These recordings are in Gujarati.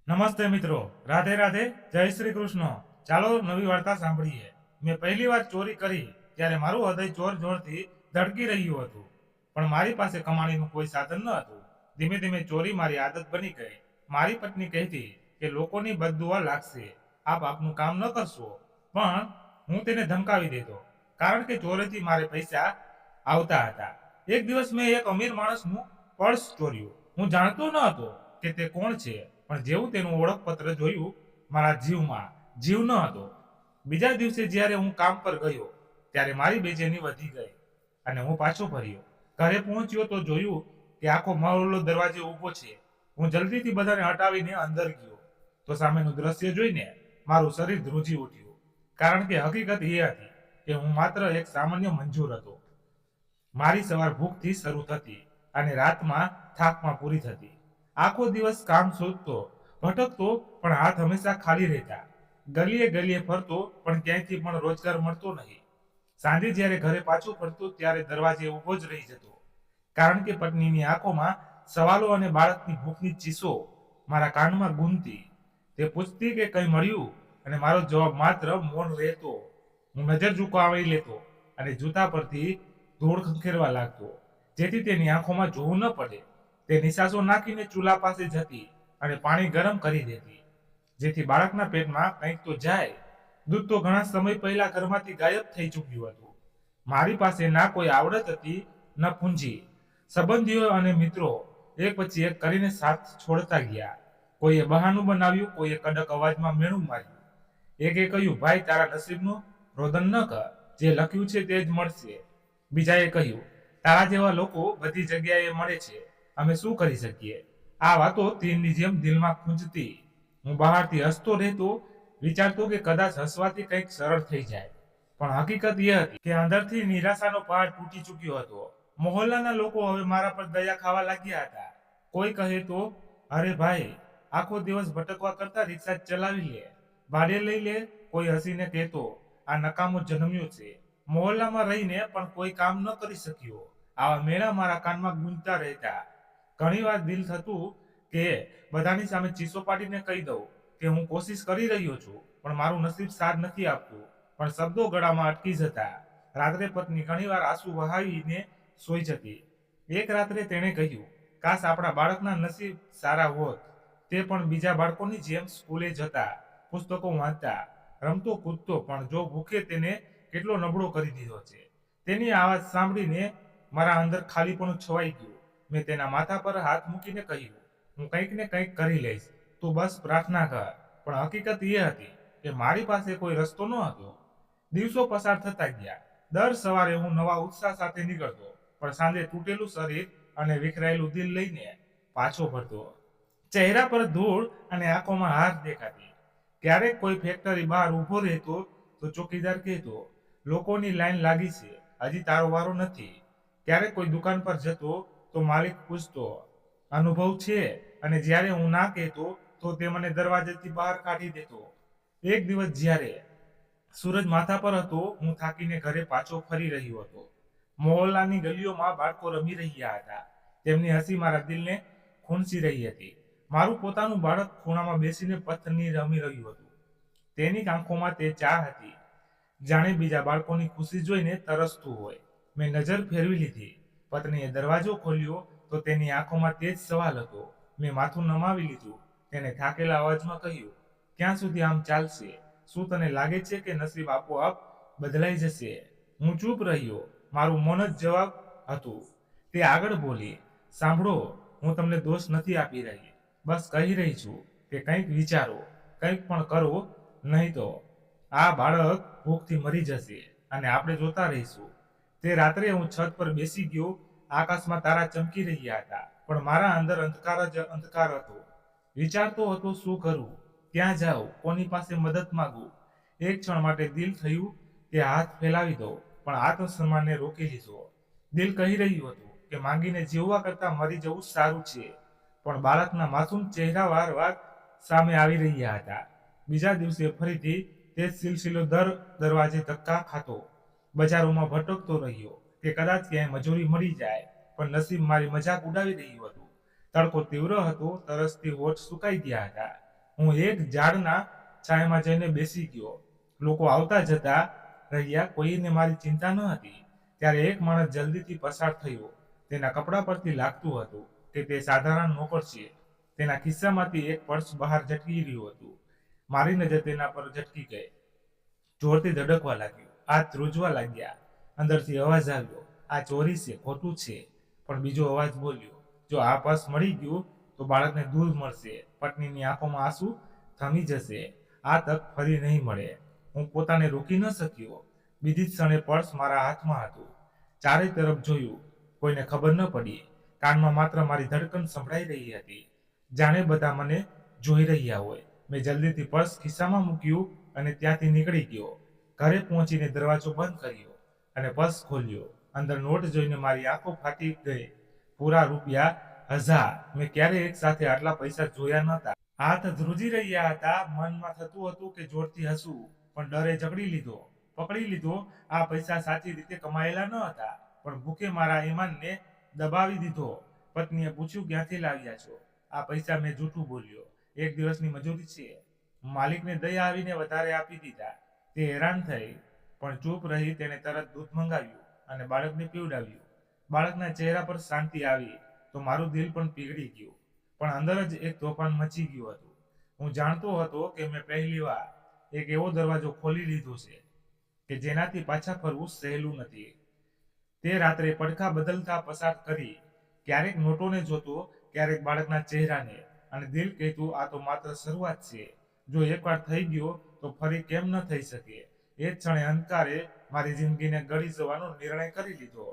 નમસ્તે મિત્રો, રાધે રાધે, જય શ્રી કૃષ્ણ। ચાલો નવી વાર્તા સાંભળીએ। મેં પહેલી વાર ચોરી કરી ત્યારે મારું હૃદય જોર જોરથી ધડકી રહ્યું હતું, પણ મારી પાસે કમાણીનું કોઈ સાધન ન હતું। ધીમે ધીમે ચોરી મારી આદત બની ગઈ। મારી પત્ની કહેતી કે લોકોની બદદુઆ લાગશે, આપ આપનું કામ ન કરશો, પણ હું તેને ધમકાવી દેતો, કારણ કે ચોરીથી મારે પૈસા આવતા હતા। એક દિવસ મેં એક અમીર માણસનું પર્સ ચોર્યું। હું જાણતો ન હતો કે તે કોણ છે, પણ જેવું તેનું ઓળખપત્ર જોયું, મારા જીવમાં જીવ ન હતો। બીજા દિવસે જ્યારે હું કામ પર ગયો ત્યારે મારી બેચેની વધી ગઈ અને હું પાછો ફર્યો। ઘરે પહોંચ્યો તો જોયું કે આખો મહોલ્લો દરવાજે ઊભો છે। હું જલ્દીથી બધાને હટાવીને અંદર ગયો તો સામેનું દ્રશ્ય જોઈને મારું શરીર ધ્રુજી ઉઠ્યું, કારણ કે હકીકત એ હતી કે હું માત્ર એક સામાન્ય મંજૂર હતો। મારી સવાર ભૂખથી શરૂ થતી અને રાતમાં થાકમાં પૂરી થતી। આખો દિવસ કામ શોધતો, ભટકતો, પણ હાથ હંમેશા ખાલી રહેતા। ગલીએ ગલીએ ફરતો, પણ ક્યાંયથી પણ રોજગાર મળતો નહીં। સાંજે જ્યારે ઘરે પાછો ફરતો ત્યારે દરવાજે ઊભો જ રહી જતો, કારણ કે પત્નીની આંખોમાં સવાલો અને બાળકની ભૂખની ચીસો મારા કાનમાં ગૂંજતી। તે પૂછતી કે કંઈ મળ્યું, અને મારો જવાબ માત્ર મૌન રહેતો। હું નજર ઝુકાવી લેતો અને જૂતા પરથી ધૂળ ખંખેરવા લાગતો, જેથી તેની આંખોમાં જોવું ન પડે। તે નિશાસો નાખીને ચૂલા પાસે જતી અને પાણી ગરમ કરી દેતી, જેથી બાળકના પેટમાં કંઈક તો જાય। દૂધ તો ઘણા સમય પહેલા ઘરમાંથી ગાયબ થઈ ચૂક્યું હતું। મારી પાસે ના કોઈ આવડત હતી, ન પૂંજી। સંબંધીઓ અને મિત્રો એક પછી એક કરીને સાથ છોડતા ગયા। કોઈએ બહાનું બનાવ્યું, કોઈએ કડક અવાજમાં મેણું માર્યું। એકે કહ્યું, ભાઈ તારા નસીબનું રોદન ન કર, જે લખ્યું છે તે જ મળશે। બીજાએ કહ્યું, તારા જેવા લોકો બધી જગ્યાએ મળે છે, અમે શું કરી શકીએ। આ વાતો તીરની જેમ દિલમાં ખૂંચતી। હું બહારથી હસતો રહેતો, વિચારતો કે કદાચ હસવાથી કંઈક સરળ થઈ જાય, પણ હકીકત એ હતી કે અંદરથી નિરાશાનો પહાડ તૂટી ચૂક્યો હતો। મોહલ્લાના લોકો હવે મારા પર દયા ખાવા લાગ્યા હતા। કોઈ કહે તો, અરે ભાઈ, આખો દિવસ ભટકવા કરતા રિક્ષા ચલાવી લે, ભાડે લઈ લે। કોઈ હસીને કહેતો, આ નકામો જન્મ્યો છે, મોહલ્લામાં રહીને પણ કોઈ કામ ન કરી શક્યો। આવા મેળા મારા કાનમાં ગૂંજતા રહેતા। ઘણીવાર દિલ થતું કે બધાની સામે ચીસો પાડીને કહી દઉં કે હું કોશિશ કરી રહ્યો છું, પણ મારું નસીબ સાથ નથી આપતું, પણ શબ્દો ગળામાં અટકી જતા। રાત્રે પત્ની ઘણીવાર આંસુ વહાવીને સૂઈ જતી। એક રાત્રે તેણે કહ્યું, કાશ આપણા બાળકના નસીબ સારા હોત, તે પણ બીજા બાળકોની જેમ સ્કૂલે જતા, પુસ્તકો વાંચતા, રમતો કૂદતો, પણ જો ભૂખે તેને કેટલો નબળો કરી દીધો છે। તેની આવાજ સાંભળીને મારા અંદર ખાલીપણું છવાઈ ગયું। મેં તેના માથા પર હાથ મૂકીને કહ્યું, હું કંઈક ને કંઈક કરી લઈશ, તું બસ પ્રાર્થના કર। પણ હકીકત એ હતી કે મારી પાસે કોઈ રસ્તો ન હતો। દિવસો પસાર થતા ગયા। દર સવારે હું નવા ઉત્સાહ સાથે નીકળતો, પણ સાંજે તૂટેલું શરીર અને વિખરાયેલું દિલ લઈને પાછો ફરતો। ચહેરા પર ધૂળ અને આંખોમાં હાર દેખાતી। ક્યારેક કોઈ ફેક્ટરી બહાર ઊભો રહેતો તો ચોકીદાર કહેતો, લોકોની લાઈન લાગી છે, હજી તારો વારો નથી। ક્યારેક કોઈ દુકાન પર જતો તો માલિક પૂછતો, અનુભવ છે, અને જ્યારે હું ના કહેતો તો તે મને દરવાજેથી બહાર કાઢી દેતો। એક દિવસ જ્યારે સૂરજ માથા પર હતો, હું થાકીને ઘરે પાછો ફરી રહ્યો હતો। મોહલ્લાની ગલીઓમાં બાળકો રમી રહ્યા હતા। તેમની હસી મારા દિલને ખૂંચી રહી હતી। મારું પોતાનું બાળક ખૂણામાં બેસીને પથ્થરની રમી રહ્યું હતું। તેની આંખોમાં તે ચાહ હતી, જાણે બીજા બાળકોની ખુશી જોઈને તરસતું હોય। મેં નજર ફેરવી લીધી। પત્નીએ દરવાજો ખોલ્યો તો તેની આંખોમાં તે જ સવાલ હતો। મેં માથું નમાવી લીધું। તેને થાકેલા અવાજમાં કહ્યું, ક્યાં સુધી આમ ચાલશે? શું તને લાગે છે કે નસીબ આપોઆપ બદલાઈ જશે? હું ચૂપ રહ્યો। મારું મૌન જ જવાબ હતું। તે આગળ બોલી, સાંભળો, હું તમને દોષ નથી આપી રહી, બસ કહી રહી છું કે કંઈક વિચારો, કંઈક પણ કરો, નહીં તો આ બાળક ભૂખથી મરી જશે અને આપણે જોતા રહીશું। તે રાત્રે હું છત પર બેસી ગયો। આકાશમાં તારા ચમકી રહ્યા હતા, પણ મારા અંદર અંધકાર જ અંધકાર હતો। વિચારતો હતો, શું કરું, ક્યાં જાઉં, કોની પાસે મદદ માંગું। એક ક્ષણ માટે દિલ થયું કે હાથ ફેલાવી દો, પણ આત્મસન્માનને રોકી લીધો। દિલ કહી રહ્યું હતું કે માંગીને જીવવા કરતાં મરી જવું સારું છે, પણ બાળકના માસૂમ ચહેરા વારવાર સામે આવી રહ્યા હતા। બીજા દિવસે ફરીથી તે જ સિલસિલો દરવાજે ધક્કા ખાતો, બજારોમાં ભટકતો રહ્યો કે કદાચ ક્યાંય મજૂરી મળી જાય, પણ નસીબ મારી મજાક ઉડાવી રહ્યું હતું। તડકો તીવ્ર હતો, તરસથી હોઠ સુકાઈ ગયા હતા। હું એક ઝાડના છાયામાં જઈને બેસી ગયો. લોકો આવતા જતા રહ્યા, કોઈને મારી ચિંતા ન હતી. ત્યારે એક માણસ જલ્દીથી પસાર થયો. તેના કપડા પરથી લાગતું હતું કે તે સાધારણ નોકર છે. તેના ખિસ્સામાંથી એક પર્સ બહાર ઝટકી રહ્યું હતું. મારી નજર તેના પર ઝટકી ગઈ. જોરથી ધડકવા લાગ્યું, હાથ ધ્રુજવા લાગ્યા. અંદરથી અવાજ આવ્યો, આ ચોરી છે, ખોટું છે. પણ બીજો અવાજ બોલ્યો, જો આ પર્સ મળી ગયું તો બાળકને દૂધ મળશે. પત્નીની આંખોમાં આંસુ થમી જશે. આ તક ફરી નહીં મળે. હું પોતાને રોકી ન શક્યો. બીજી ક્ષણે પર્સ મારા હાથમાં હતું. ચારે તરફ જોયું, કોઈને ખબર ન પડી. કાનમાં માત્ર મારી ધડકન સંભળાઈ રહી હતી, જાણે બધા મને જોઈ રહ્યા હોય. મેં જલ્દીથી પર્સ ખિસ્સામાં મૂક્યું અને ત્યાંથી નીકળી ગયો. ઘરે પહોંચીને દરવાજો બંધ કર્યો અને પર્સ ખોલ્યો. અંદર નોટ જોઈને મારી આંખો ફાટી ગઈ. પૂરા ₹1000. મેં ક્યારેય એક સાથે આટલા પૈસા જોયા નહોતા. હાથ ધ્રુજી રહ્યા હતા. મનમાં થતું હતું કે જોરથી હસવું, પણ ડરે પકડી લીધો. આ પૈસા સાચી રીતે કમાયેલા ન હતા, પણ ભૂખે મારા ઈમાનને દબાવી દીધો. પત્નીએ પૂછ્યું, ક્યાંથી લાવ્યા છો? આ પૈસા મેં જૂઠું બોલ્યો. એક દિવસની મજૂરી છે. માલિકને દયા આવીને વધારે આપી દીધા. તે હેરાન થઈ, પણ ચૂપ રહી. તેને તરત દૂધ મંગાવ્યું અને બાળકને પીવડાવ્યું. બાળકના ચહેરા પર શાંતિ આવી તો મારું દિલ પણ પીગળી ગયું. પણ અંદર જ એક તોફાન મચી ગયું હતું. હું જાણતો હતો કે મેં પહેલી વાર એક એવો દરવાજો ખોલી લીધો છે કે જેનાથી પાછા ફરવું સહેલું નથી. તે રાત્રે પડખા બદલતા પસાર કરી, ક્યારેક નોટોને જોતો, ક્યારેક બાળકના ચહેરાને, અને દિલ કહેતું, આ તો માત્ર શરૂઆત છે. જો એકવાર થઈ ગયો તો ફરી કેમ ન થઈ શકે. એ જ ક્ષણે અંધકારે મારી જિંદગીને ગળી જવાનો નિર્ણય કરી લીધો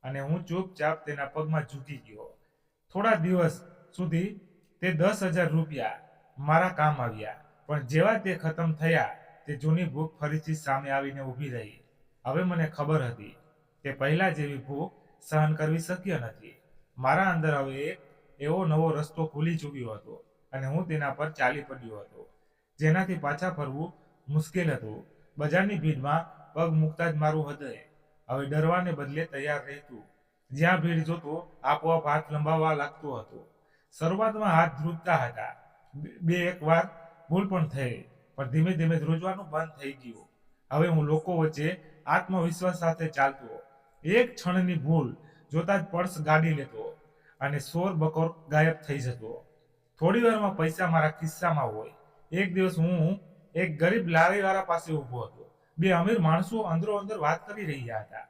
અને હું ચૂપચાપ તેના પગમાં ઝૂકી ગયો. થોડા દિવસ સુધી તે ₹10,000 મારા કામ આવ્યા, પણ જેવા તે ખતમ થયા, તે જૂની ભૂખ ફરીથી સામે આવીને ઊભી રહી. હવે મને ખબર હતી કે પહેલા જેવી ભૂખ સહન કરવી શક્ય નથી. મારા અંદર હવે એક એવો નવો રસ્તો ખુલી ચૂક્યો હતો અને હું તેના પર ચાલી પડ્યો હતો, જેનાથી પાછા ફરવું મુશ્કેલ હતું. બજારની ભીડમાં પગ મૂકતા જ મારું હૃદય હવે ડરવાને બદલે તૈયાર રહેતું. જ્યાં ભીડ જોતો, આપોઆપ હાથ લંબાવવા લાગતો હતો. શરૂઆતમાં હાથ ધ્રુજતા હતા. એક વાર ભૂલ પણ થઈ, પણ ધીમે ધીમે ધ્રુજવાનું બંધ થઈ ગયું. હવે હું લોકો વચ્ચે આત્મવિશ્વાસ સાથે ચાલતો. એક ક્ષણની ભૂલ જોતા જ પર્સ ગાડી લેતો અને શોર બકોર ગાયબ થઈ જતો. થોડી વારમાં પૈસા મારા ખિસ્સામાં હોય. એક દિવસ હું એક ગરીબ લારીવાળા પાસે ઊભો હતો. બે અમીર માણસો અંદરો અંદર વાત કરી રહ્યા હતા.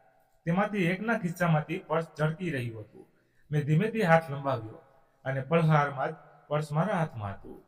તેમાંથી એકના ખિસ્સામાંથી પર્સ ઝળકી રહ્યું હતું. મેં ધીમેથી હાથ લંબાવ્યો અને પળહારમાં જ પર્સ મારા હાથમાં હતું.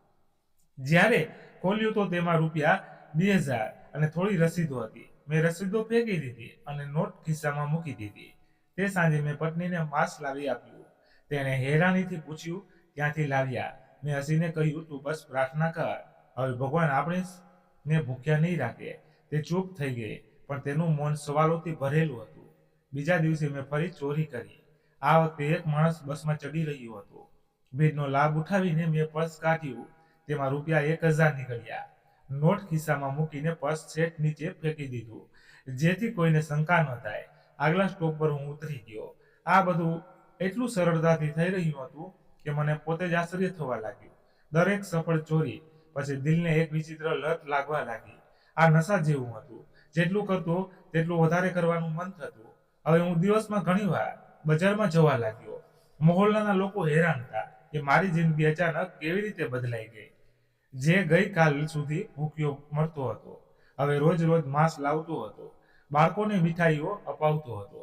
જ્યારે ખોલ્યું તો તેમાં ₹2000 અને થોડી રસીદો હતી. મેં રસીદો ફેંકી દીધી અને નોટ ખિસ્સામાં મૂકી દીધી. તે સાંજે મેં પત્નીને માંસ લાવી આપ્યું. તેણે હેરાનીથી પૂછ્યું, ક્યાંથી લાવ્યા? મેં હસીને કહ્યું, તું બસ પ્રાર્થના કર, હવે ભગવાન આપણે ભૂખ્યા નહીં રાખે. તે ચૂપ થઈ ગઈ, પણ તેનું મૌન સવાલોથી ભરેલું હતું. બીજા દિવસે મેં ફરી ચોરી કરી. આ વખતે એક માણસ બસમાં ચડી રહ્યો હતો. ભીડનો લાભ ઉઠાવીને મેં પર્સ કાઢ્યું. તેમાં ₹1000 નીકળ્યા. નોટ ખિસ્સામાં મૂકીને પર્સ છેક નીચે ફેંકી દીધું, જેથી કોઈને શંકા ન થાય. આગલા સ્ટોપ પર હું ઉતરી ગયો. આ બધું એટલું સરળતાથી થઈ રહ્યું હતું કે મને પોતે જ આશ્ચર્ય થવા લાગ્યું. દરેક સફળ ચોરી પછી દિલને એક વિચિત્ર લત લાગવા લાગી. આ નશા જેવું હતું. જેટલું કરતો તેટલું વધારે કરવાનું મન થતું. હવે હું દિવસમાં ઘણીવાર બજારમાં જવા લાગ્યો. મહોલ્લાના લોકો હેરાન હતા કે મારી જિંદગી અચાનક કેવી રીતે બદલાઈ ગઈ. જે ગઈકાલ સુધી ભૂખ્યો મળતો હતો, હવે રોજ રોજ માંસ લાવતો હતો. બાળકોને મીઠાઈઓ અપાવતો હતો.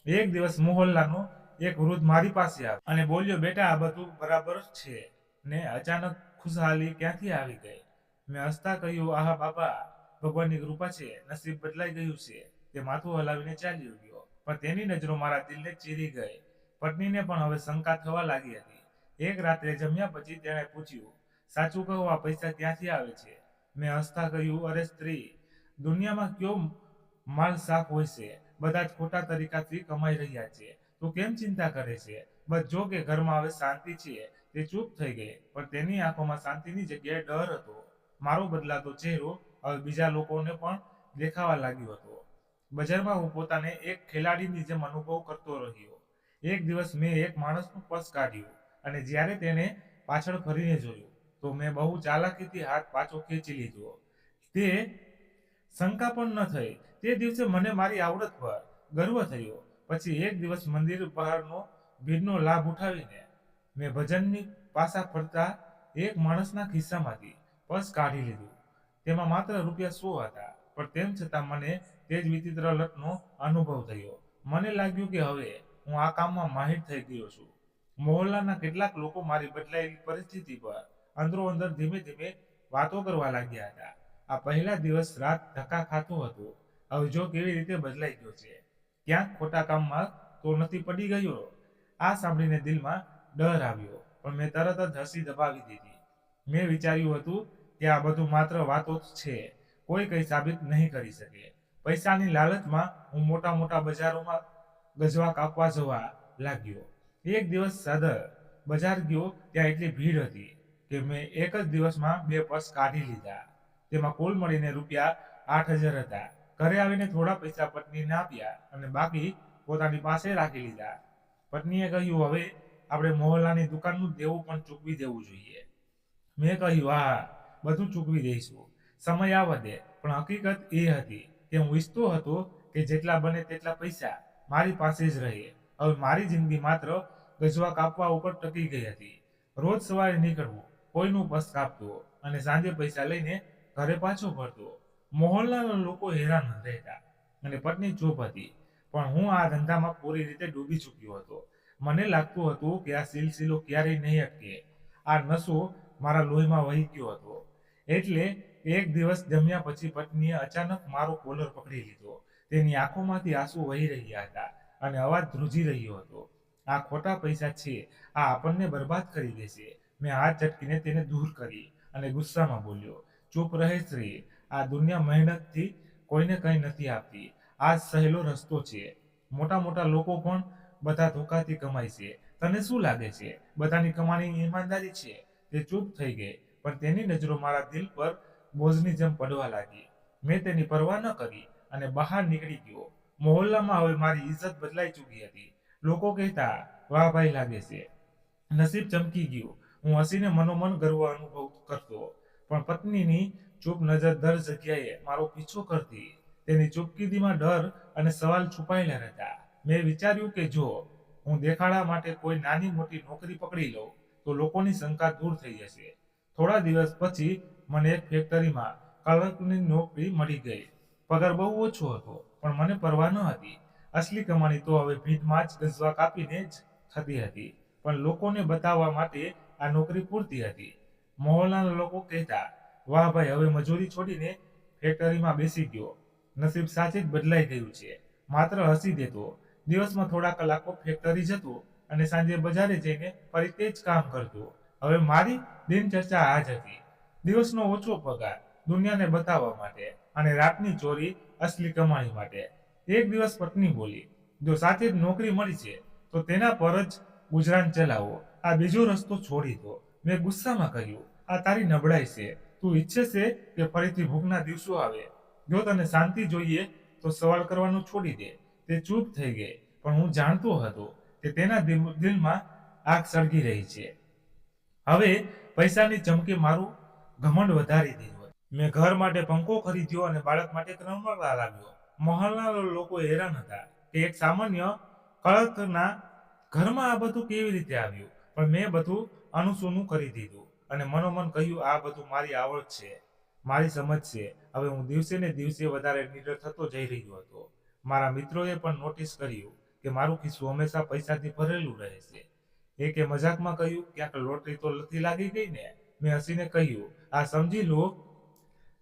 એક દિવસ મહોલ્લાનો એક વૃદ્ધ મારી પાસે આવ્યો અને બોલ્યો, બેટા, આ બધું બરાબર છે ને અચાનક ખુશહાલી ક્યાંથી આવી ગઈ? મેં હસતા કહ્યું, આહા બાપા, ભગવાનની કૃપા છે, નસીબ બદલાઈ ગયું છે. તે માથું હલાવીને ચાલ્યો ગયો, પણ તેની નજરો મારા દિલને ચીરી ગઈ. પત્નીને પણ હવે શંકા થવા લાગી હતી. એક રાત્રે જમ્યા પછી તેણે પૂછ્યું, સાચું કહો, આ પૈસા ક્યાંથી આવે છે? મેં હસતા કહ્યું, અરે સ્ત્રી, દુનિયામાં કયો માલ સાફ હોય છે? બધા જ ખોટા તરીકાથી કમાઈ રહ્યા છે. તું કેમ ચિંતા કરે છે? બસ જો કે ઘરમાં હવે શાંતિ છે. તે ચૂપ થઈ ગઈ, પણ તેની આંખોમાં શાંતિની જગ્યાએ ડર હતો. મારો બદલાતો ચહેરો હવે બીજા લોકોને પણ દેખાવા લાગ્યો હતો. બજારમાં હું પોતાને એક ખેલાડીની જેમ અનુભવ કરતો રહ્યો. એક દિવસ મેં એક માણસનું પર્સ કાઢ્યું અને જ્યારે તેણે પાછળ ફરીને જોયું તો મેં બહુ ચાલાકીથી હાથ પાછો ખેંચી લીધો. તે શંકા પણ ન થઈ. તે દિવસે મને મારી આવડત પર ગર્વ થયો. પછી એક દિવસ મંદિર બહારનો ભીડનો લાભ ઉઠાવીને મેં ભજનની પાછા ફરતા એક માણસના ખિસ્સામાંથી પર્સ કાઢી લીધું. તેમાં માત્ર ₹100 હતા, પણ તેમ છતાં મને તે જ વિચિત્ર લટનો અનુભવ થયો. મને લાગ્યું કે હવે હું આ કામમાં માહિર થઈ ગયો છું. મોહલ્લાના કેટલાક લોકો મારી બદલાયેલી પરિસ્થિતિ પર અંદરો-અંદર ધીમે ધીમે વાતો કરવા લાગ્યા હતા. આ પહેલા દિવસ રાત ધક્કા ખાતું હતું. હવે જો કેવી રીતે બદલાઈ ગયો છે, ક્યાંક ખોટા કામમાં તો નથી પડી ગયો. આ સાંભળીને દિલમાં ડર આવ્યો, પણ મેં તરત જ હસી દબાવી દીધી. મેં વિચાર્યું હતું કે આ બધું માત્ર વાતો જ છે, કોઈ કંઈ સાબિત નહીં કરી શકે. પૈસાની લાલચમાં હું મોટા મોટા બજારોમાં ગજવા કાપવા જવા લાગ્યો. એક દિવસ સાદર બજાર ગયો, ત્યાં એટલી ભીડ હતી કે મેં એક જ દિવસમાં 2 પર્સ કાઢી લીધા. તેમાં કુલ મળીને ₹8,000 હતા. ઘરે આવીને થોડા પૈસા પત્નીને આપ્યા અને બાકી પોતાની પાસે રાખી લીધા. પત્નીએ કહ્યું, હવે આપણે મોહલ્લાની દુકાનનું દેવું પણ ચૂકવી દેવું જોઈએ. મેં કહ્યું, હા, બધું ચૂકવી દઈશું, સમય આવવા દે. પણ હકીકત એ હતી કે હું ઈચ્છતો હતો કે જેટલા બને તેટલા પૈસા મારી પાસે જ રહે. હવે મારી જિંદગી માત્ર ગજવા કાપવા ઉપર ટકી ગઈ હતી. રોજ સવારે નીકળવું, કોઈનું પર્સ કાપતો અને સાંજે પૈસા લઈને ઘરે પાછો ફરતો. મોહલ્લાના લોકો હેરાન રહેતા અને પત્ની ચૂપ હતી. પણ હું આ ધંધામાં પૂરી રીતે ડૂબી ચૂક્યો હતો. મને લાગતું હતું કે આ સિલસિલો ક્યારેય નહીં અટકે. આ નશો મારા લોહીમાં વહી ગયો હતો. એટલે એક દિવસ જમ્યા પછી પત્નીએ અચાનક મારો કોલર પકડી લીધો. તેની આંખોમાંથી આંસુ વહી રહ્યા હતા અને અવાજ ધ્રુજી રહ્યો હતો. આ ખોટા પૈસા છે, આ આપણને બરબાદ કરી દેશે. મેં હાથ ઝટકીને તેને દૂર કરી અને ગુસ્સામાં બોલ્યો, ચૂપ રહે શ્રી, આ દુનિયા મહેનતથી કોઈને કંઈ નથી આપતી. આ સહેલો રસ્તો છે. મોટા મોટા લોકો પણ બધા ધોખાથી કમાય છે. તને શું લાગે છે બધાની કમાણી ઈમાનદારી છે? તે ચૂપ થઈ ગઈ, પણ તેની નજરો મારા દિલ પર બોઝની જેમ પડવા લાગી. મેં તેની પરવા ન કરી અને બહાર નીકળી ગયો. મોહલ્લામાં હવે મારી ઇજ્જત બદલાઈ ચૂકી હતી. લોકો કહેતા, વાહ ભાઈ લાગે છે, નસીબ ચમકી ગયું. હું હસીને મનોમન ગર્વ અનુભવ કરતો, પણ પત્નીની ચૂપ નજર દર જગ્યાએ મારો પીછો કરતી. તેની ચૂપકીદીમાં ડર અને સવાલ છુપાયેલા હતા. મેં વિચાર્યું કે જો હું દેખાડા માટે કોઈ નાની મોટી નોકરી પકડી લઉં તો લોકોની શંકા દૂર થઈ જશે. થોડા દિવસ પછી મને એક ફેક્ટરીમાં ક્લર્કની નોકરી મળી ગઈ. પગાર બહુ ઓછો હતો, પણ મને પરવા ન હતી. અસલી કમાણી તો હવે ભીડમાં જ ગજવા કાપીને જ થતી હતી. પણ લોકોને બતાવવા માટે આ નોકરી પૂરતી હતી. મોહલ્લાના લોકો કહેતા, વાહ ભાઈ, હવે મજૂરી છોડીને ફેક્ટરીમાં બેસી ગયો. નસીબ સાચે જ બદલાઈ ગયું છે. માત્ર હસી દેતો, દિવસમાં થોડા કલાકો ફેક્ટરી જતો અને સાંજે બજારે જઈને ફરી તે જ કામ કરતો. હવે મારી દિનચર્યા આ જ હતી. દિવસનો ઓછો પગાર દુનિયાને બતાવવા માટે અને રાતની ચોરી અસલી કમાણી માટે. એક દિવસ પત્ની બોલી, જો સાચે જ નોકરી મળી છે તો તેના પર જ ગુજરાન ચલાવો, આ બીજો રસ્તો છોડી દો. મેં ગુસ્સામાં કહ્યું, આ તારી નબળાઈ છે. તું ઈચ્છે છે કે ફરીથી ભૂખના દિવસો આવે? જો તને શાંતિ જોઈએ તો સવાલ કરવાનું છોડી દે. તે ચૂપ થઈ ગઈ, પણ હું જાણતો હતો કે તેના દિલમાં આગ સળગી રહી છે. હવે પૈસાની ચમકે મારું ઘમંડ વધારી દીધું. મેં ઘર માટે પંખો ખરીદ્યો અને બાળક માટે રમકડા લાવ્યો. મોહલ્લાના લોકો હેરાન હતા કે એક સામાન્ય કળથના ઘરમાં આ બધું કેવી રીતે આવ્યું. પણ મેં બધું અનુસૂનું કરી દીધું અને મનોમન કહ્યું, આ બધું મારી આવડત છે, મારી સમજ છે. હવે હું દિવસે ને દિવસે વધારે નિડર થતો જઈ રહ્યો હતો. મારા મિત્રોએ પણ નોટિસ કર્યું કે મારું ખિસ્સું હંમેશા પૈસાથી ભરેલું રહે છે. એકે મજાકમાં કહ્યું, ક્યાંક લોટરી તો નથી લાગી ગઈ ને? મેં હસીને કહ્યું, આ સમજી લો,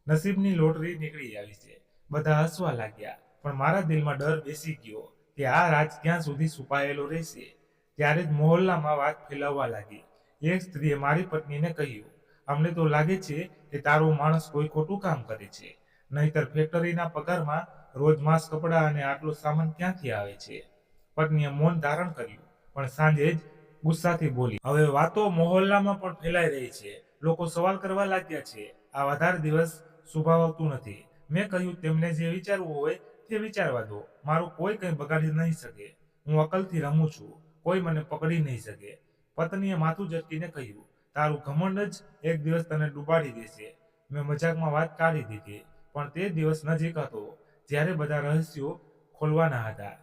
નસીબની લોટરી નીકળી આવી છે. બધા હસવા લાગ્યા, પણ મારા દિલમાં ડર બેસી ગયો કે આ રાજ ક્યાં સુધી છુપાયેલો રહેશે. ત્યારે જ મોહલ્લામાં વાત ફેલાવવા લાગી. એક સ્ત્રીએ મારી પત્નીને કહ્યું, અમને તો લાગે છે કે તારો માણસ કોઈ ખોટું કામ કરે છે, નહીતર ફેક્ટરીના પગારમાં રોજ માંસ, કપડાં અને આટલો સામાન ક્યાંથી આવે છે? પત્નીએ મૌન ધારણ કર્યું, પણ સાંજે જ ગુસ્સાથી બોલી, હવે વાતો મોહલ્લામાં પણ ફેલાઈ રહી છે. લોકો સવાલ કરવા લાગ્યા છે. આ વધારે દિવસ શુભાવતું નથી. મેં કહ્યું, તેમને જે વિચારવું હોય તે વિચારવા દો. મારું કોઈ કંઈ બગાડી નહીં શકે. હું અકલથી રમું છું, કોઈ મને પકડી નહીં શકે. પત્નીએ માથું ઝટકીને કહ્યું, તારું ઘમંડ જ એક દિવસ તને ડૂબાડી દેશે. મેં મજાકમાં વાત કાઢી દીધી, પણ તે દિવસ નજીક હતો જ્યારે બધા રહસ્યો ખોલવાના હતા.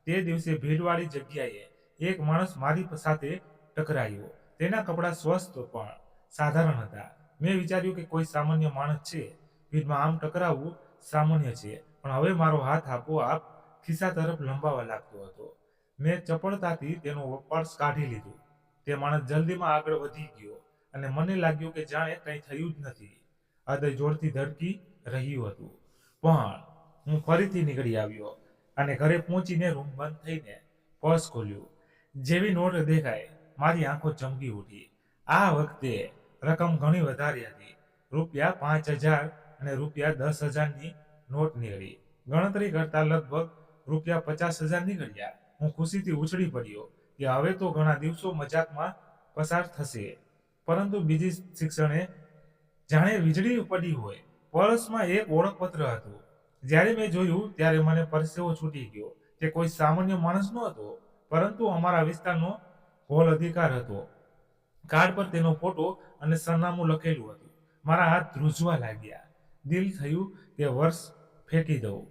તે દિવસે ભીડવાળી જગ્યાએ એક માણસ મારી સાથે ટકરાયો. તેના કપડાં સ્વસ્થ પણ સાધારણ હતા. મેં વિચાર્યું કે કોઈ સામાન્ય માણસ છે. ભીડમાં આમ ટકરાવવું સામાન્ય છે, પણ હવે મારો હાથ આપોઆપ ખિસ્સા તરફ લંબાવા લાગતો હતો. મેં ચપળતાથી તેનું પર્સ કાઢી લીધું. તે માણસ જલ્દીમાં આગળ વધી ગયો અને મને લાગ્યું કે જાણે કંઈ થયું જ નથી. હૃદય જોરથી ધડકી રહ્યું હતું. પણ હું ફરીથી નીકળી આવ્યો અને ઘરે પહોંચીને રૂમ બંધ થઈને પર્સ ખોલ્યું. જેવી નોટ દેખાય મારી આંખો ચમકી ઉઠી. આ વખતે રકમ ઘણી વધારે હતી. ₹5000 અને ₹10,000ની નોટ નીકળી. ગણતરી કરતા લગભગ ₹50,000 નીકળ્યા. હું ખુશીથી ઉછળી પડ્યો કે હવે તો ઘણા દિવસો મજાકમાં પસાર થશે. પરંતુ બીજી શિક્ષણે જાણે વીજળી પડી હોય. પર્સમાં એક ઓળખપત્ર હતું. જ્યારે મેં જોયું ત્યારે મને પરસેવો છૂટી ગયો. તે કોઈ સામાન્ય માણસ નહોતો, પરંતુ અમારા વિસ્તારનો હોલ અધિકાર હતો. કાર્ડ પર તેનો ફોટો અને સરનામું લખેલું હતું. મારા હાથ ધ્રુજવા લાગ્યા. દિલ થયું કે વર્ષ ફેંકી દઉં,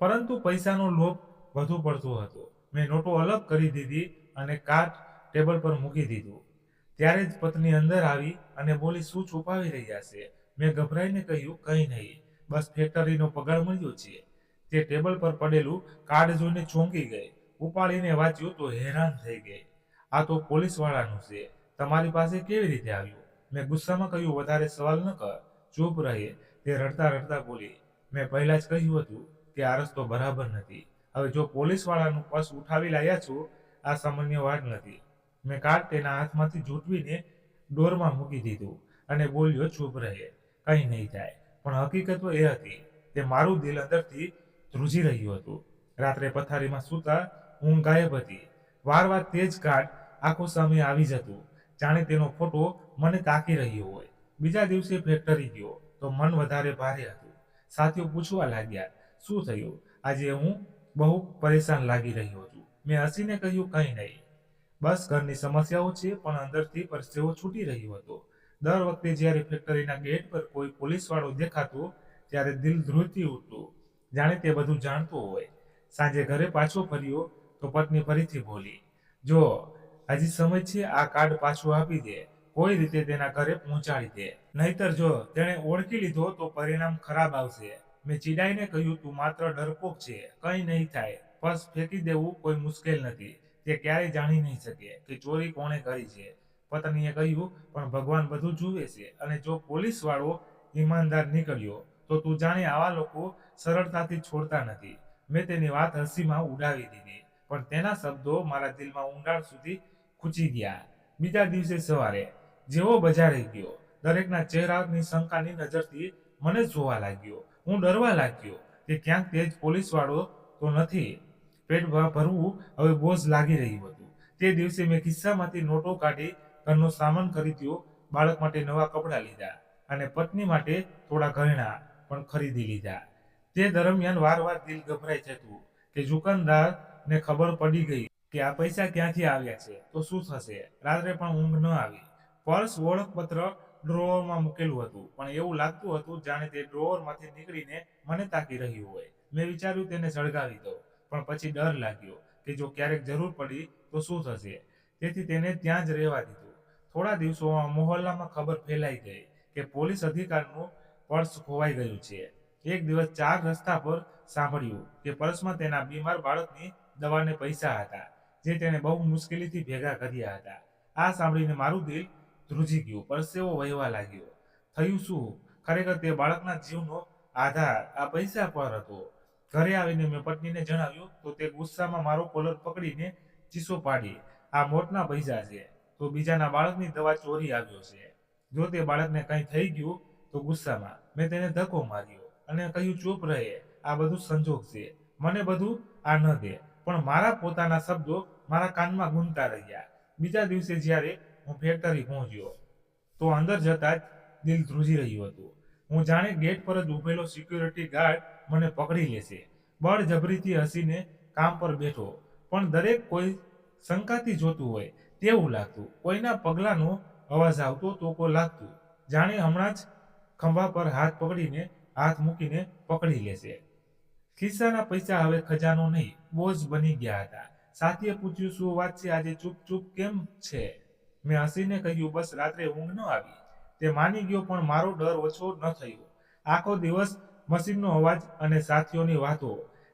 પરંતુ પૈસાનો લોભ વધુ પડતો હતો. મેં નોટો અલગ કરી દીધી અને કાર્ડ ટેબલ પર મૂકી દીધું. ત્યારે જ પત્ની અંદર આવી અને બોલી, શું છુપાવી રહ્યા છે? મેં ગભરાઈને કહ્યું, કંઈ નહીં, બસ ફેક્ટરીનો પગાર મળ્યો છે. તે ટેબલ પર પડેલું કાર્ડ જોઈને ચોંકી ગઈ. ઉપાડીને વાંચ્યું તો હેરાન થઈ ગઈ. આ તો પોલીસવાળાનું છે. તમારી પાસે કેવી રીતે આવ્યું? મેં ગુસ્સામાં કહ્યું, વધારે સવાલ ન કર, ચૂપ રહે. તે રડતા રડતા બોલી, મેં પહેલા જ કહ્યું હતું કે આ રસ્તો બરાબર નથી. હવે જો પોલીસવાળાનું પર્સ ઉઠાવી લાયા છો, આ સામાન્ય વાત નથી. મેં કાર્ડ તેના હાથમાંથી ઝૂંટવીને ડોરમાં મૂકી દીધું અને બોલ્યો, ચૂપ રહે, કંઈ નહીં થાય. પણ હકીકત તો એ હતી, તે મારું દિલ અંદરથી ધ્રુજી રહ્યું હતું. રાત્રે પથારીમાં સૂતા ઊંઘ ગાયબ હતી. વારવાર તે જ કાર્ડ આંખો સામે આવી જતું, જાણે તેનો ફોટો મને તાકી રહ્યો હોય. બીજા દિવસે ફેક્ટરી ગયો તો મન વધારે ભારે હતું. સાથીઓ પૂછવા લાગ્યા, શું થયું? આજે હું બહુ પરેશાન લાગી રહ્યો છું. મેં હસીને કહ્યું, કંઈ નહીં, બસ ઘરની સમસ્યાઓ છે. પણ અંદરથી પરસેવો છૂટી રહ્યો હતો. દર વખતે જ્યારે ફેક્ટરીના ગેટ પર કોઈ પોલીસવાળો દેખાતો ત્યારે દિલ ધ્રુજતી ઉઠતું, જાણે તે બધું જાણતો હોય. સાંજે ઘરે પાછો ફર્યો તો પત્ની ફરીથી બોલી, જો હજી સમય છે, આ કાર્ડ પાછું આપી દે, કોઈ રીતે તેના ઘરે પહોંચાડી દે, નહીતર જો તેણે ઓળખી લીધો તો પરિણામ ખરાબ આવશે. મેં ચીડાઈને કહ્યું, તું માત્ર ડરપોક છે, કંઈ નહીં થાય. પર્સ ફેંકી દેવું કોઈ મુશ્કેલ નથી. તે ક્યારેય જાણી નહીં શકે કે ચોરી કોણે કરી છે. પત્નીએ કહ્યું, પણ ભગવાન બધું જુએ છે, અને જો પોલીસવાળો ઈમાનદાર નીકળ્યો તો તું જાણે આવા લોકો સરળતાથી છોડતા નથી. મેં તેની વાત હસીમાં ઉડાવી દીધી, પણ તેના શબ્દો મારા દિલમાં ઊંડાણ સુધી ખૂંચી ગયા. બીજા દિવસે સવારે જેવો બજારે ગયો, દરેકના ચહેરાની શંકાની નજરથી મને જ જોવા લાગ્યો. હું ડરવા લાગ્યો કે ક્યાંક તે જ પોલીસવાળો તો નથી. પેટ ભરવું હવે બોજ લાગી રહ્યું હતું. તે દિવસે મેં ખિસ્સામાંથી નોટો કાઢી ઘરનો સામાન ખરીદ્યો. બાળક માટે નવા કપડાં લીધા અને પત્ની માટે થોડા ઘરેણાં પણ ખરીદી લીધા. તે દરમિયાન વારવાર દિલ ગભરાઈ જતું કે દુકાનદારને ખબર પડી ગઈ કે આ પૈસા ક્યાંથી આવ્યા છે તો શું થશે. રાત્રે પણ ઊંઘ ન આવી. પર્સ ઓળખપત્ર ડ્રોવરમાં મૂકેલું હતું, પણ એવું લાગતું હતું જાણે તે ડ્રોવરમાંથી નીકળીને મને તાકી રહ્યું હોય. મેં વિચાર્યું તેને સળગાવી દઉં, પણ પછી ડર લાગ્યો કે જો ક્યારેક જરૂર પડી તો શું થશે. તેથી તેને ત્યાં જ રહેવા દીધું. થોડા દિવસોમાં મોહલ્લામાં ખબર ફેલાઈ ગઈ કે પોલીસ અધિકારીનું પર્સ ખોવાઈ ગયું છે. એક દિવસ 4 રસ્તા પર સાંભળ્યું કે પર્સમાં તેના બીમાર બાળકની દવાને પૈસા હતા, જે તેણે બહુ મુશ્કેલીથી ભેગા કર્યા હતા. આ સાંભળીને મારું દિલ ધ્રુજી ગયું, પરસેવો વહેવા લાગ્યો. થયું શું? ખરેખર તે બાળકના જીવનો આધાર આ પૈસા પર હતો. ઘરે આવીને મેં પત્નીને જણાવ્યું તો તે ગુસ્સામાં મારો કોલર પકડીને ચીસો પાડી, આ મોટના પૈસા છે, તો બીજાના બાળકની દવા ચોરી આવ્યો છે. જો તે બાળકને કંઈ થઈ ગયું તો ગુસ્સામાં મેં તેને ધક્કો માર્યો અને કહ્યું, ચૂપ રહે, આ બધું સંજોગ છે, મને બધું આ ન દે. પણ મારા પોતાના શબ્દો મારા કાનમાં ગુંજતા રહ્યા. બીજા દિવસે જ્યારે હું ફેક્ટરી પહોંચ્યો તો અંદર જતા જ દિલ ધ્રુજી રહ્યું હતું. હું જાણે ગેટ પર જ ઉભેલો સિક્યુરિટી ગાર્ડ મને પકડી લેશે. બળજબરીથી હસીને કામ પર બેઠો, પણ દરેક કોઈ શંકાથી જોતું હોય તેવું લાગતું. કોઈના પગલાંનો અવાજ આવતો તોકો લાગતું, જાણે હમણાં જ ખંભા પર હાથ મૂકીને પકડી લેશે. ખિસ્સાના પૈસા હવે ખજાનો નહીં, બોજ બની ગયા હતા. સાથીએ પૂછ્યું, શું વાત છે, આજે ચૂપ કેમ છે? મેં હસીને કહ્યું, બસ રાત્રે ઊંઘ ન આવી. તે માની ગયો, પણ મારો ડર ઓછો ન થયો. આખો દિવસ મશીનનો અવાજ અને સાથીઓની વાતો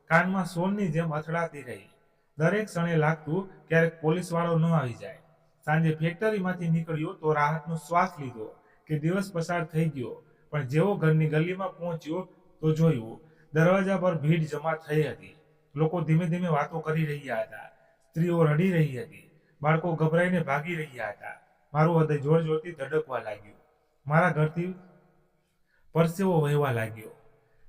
કાનમાં સોનની જેમ અથડાતી રહી. દરેક ક્ષણે લાગતું ક્યારેક પોલીસવાળો ન આવી જાય. સાંજે ફેક્ટરીમાંથી નીકળ્યો તો રાહતનો શ્વાસ લીધો કે દિવસ પસાર થઈ ગયો. પણ જેવો ઘરની ગલીમાં પહોંચ્યો તો જોયું, દરવાજા પર ભીડ જમા થઈ હતી. લોકો ધીમે ધીમે વાતો કરી રહ્યા હતા. સ્ત્રીઓ રડી રહી હતી. બાળકો ગભરાઈને ભાગી રહ્યા હતા. મારું હૃદય જોરથી ધડકવા લાગ્યું. મારા ઘરથી પરસેવો વહેવા લાગ્યો.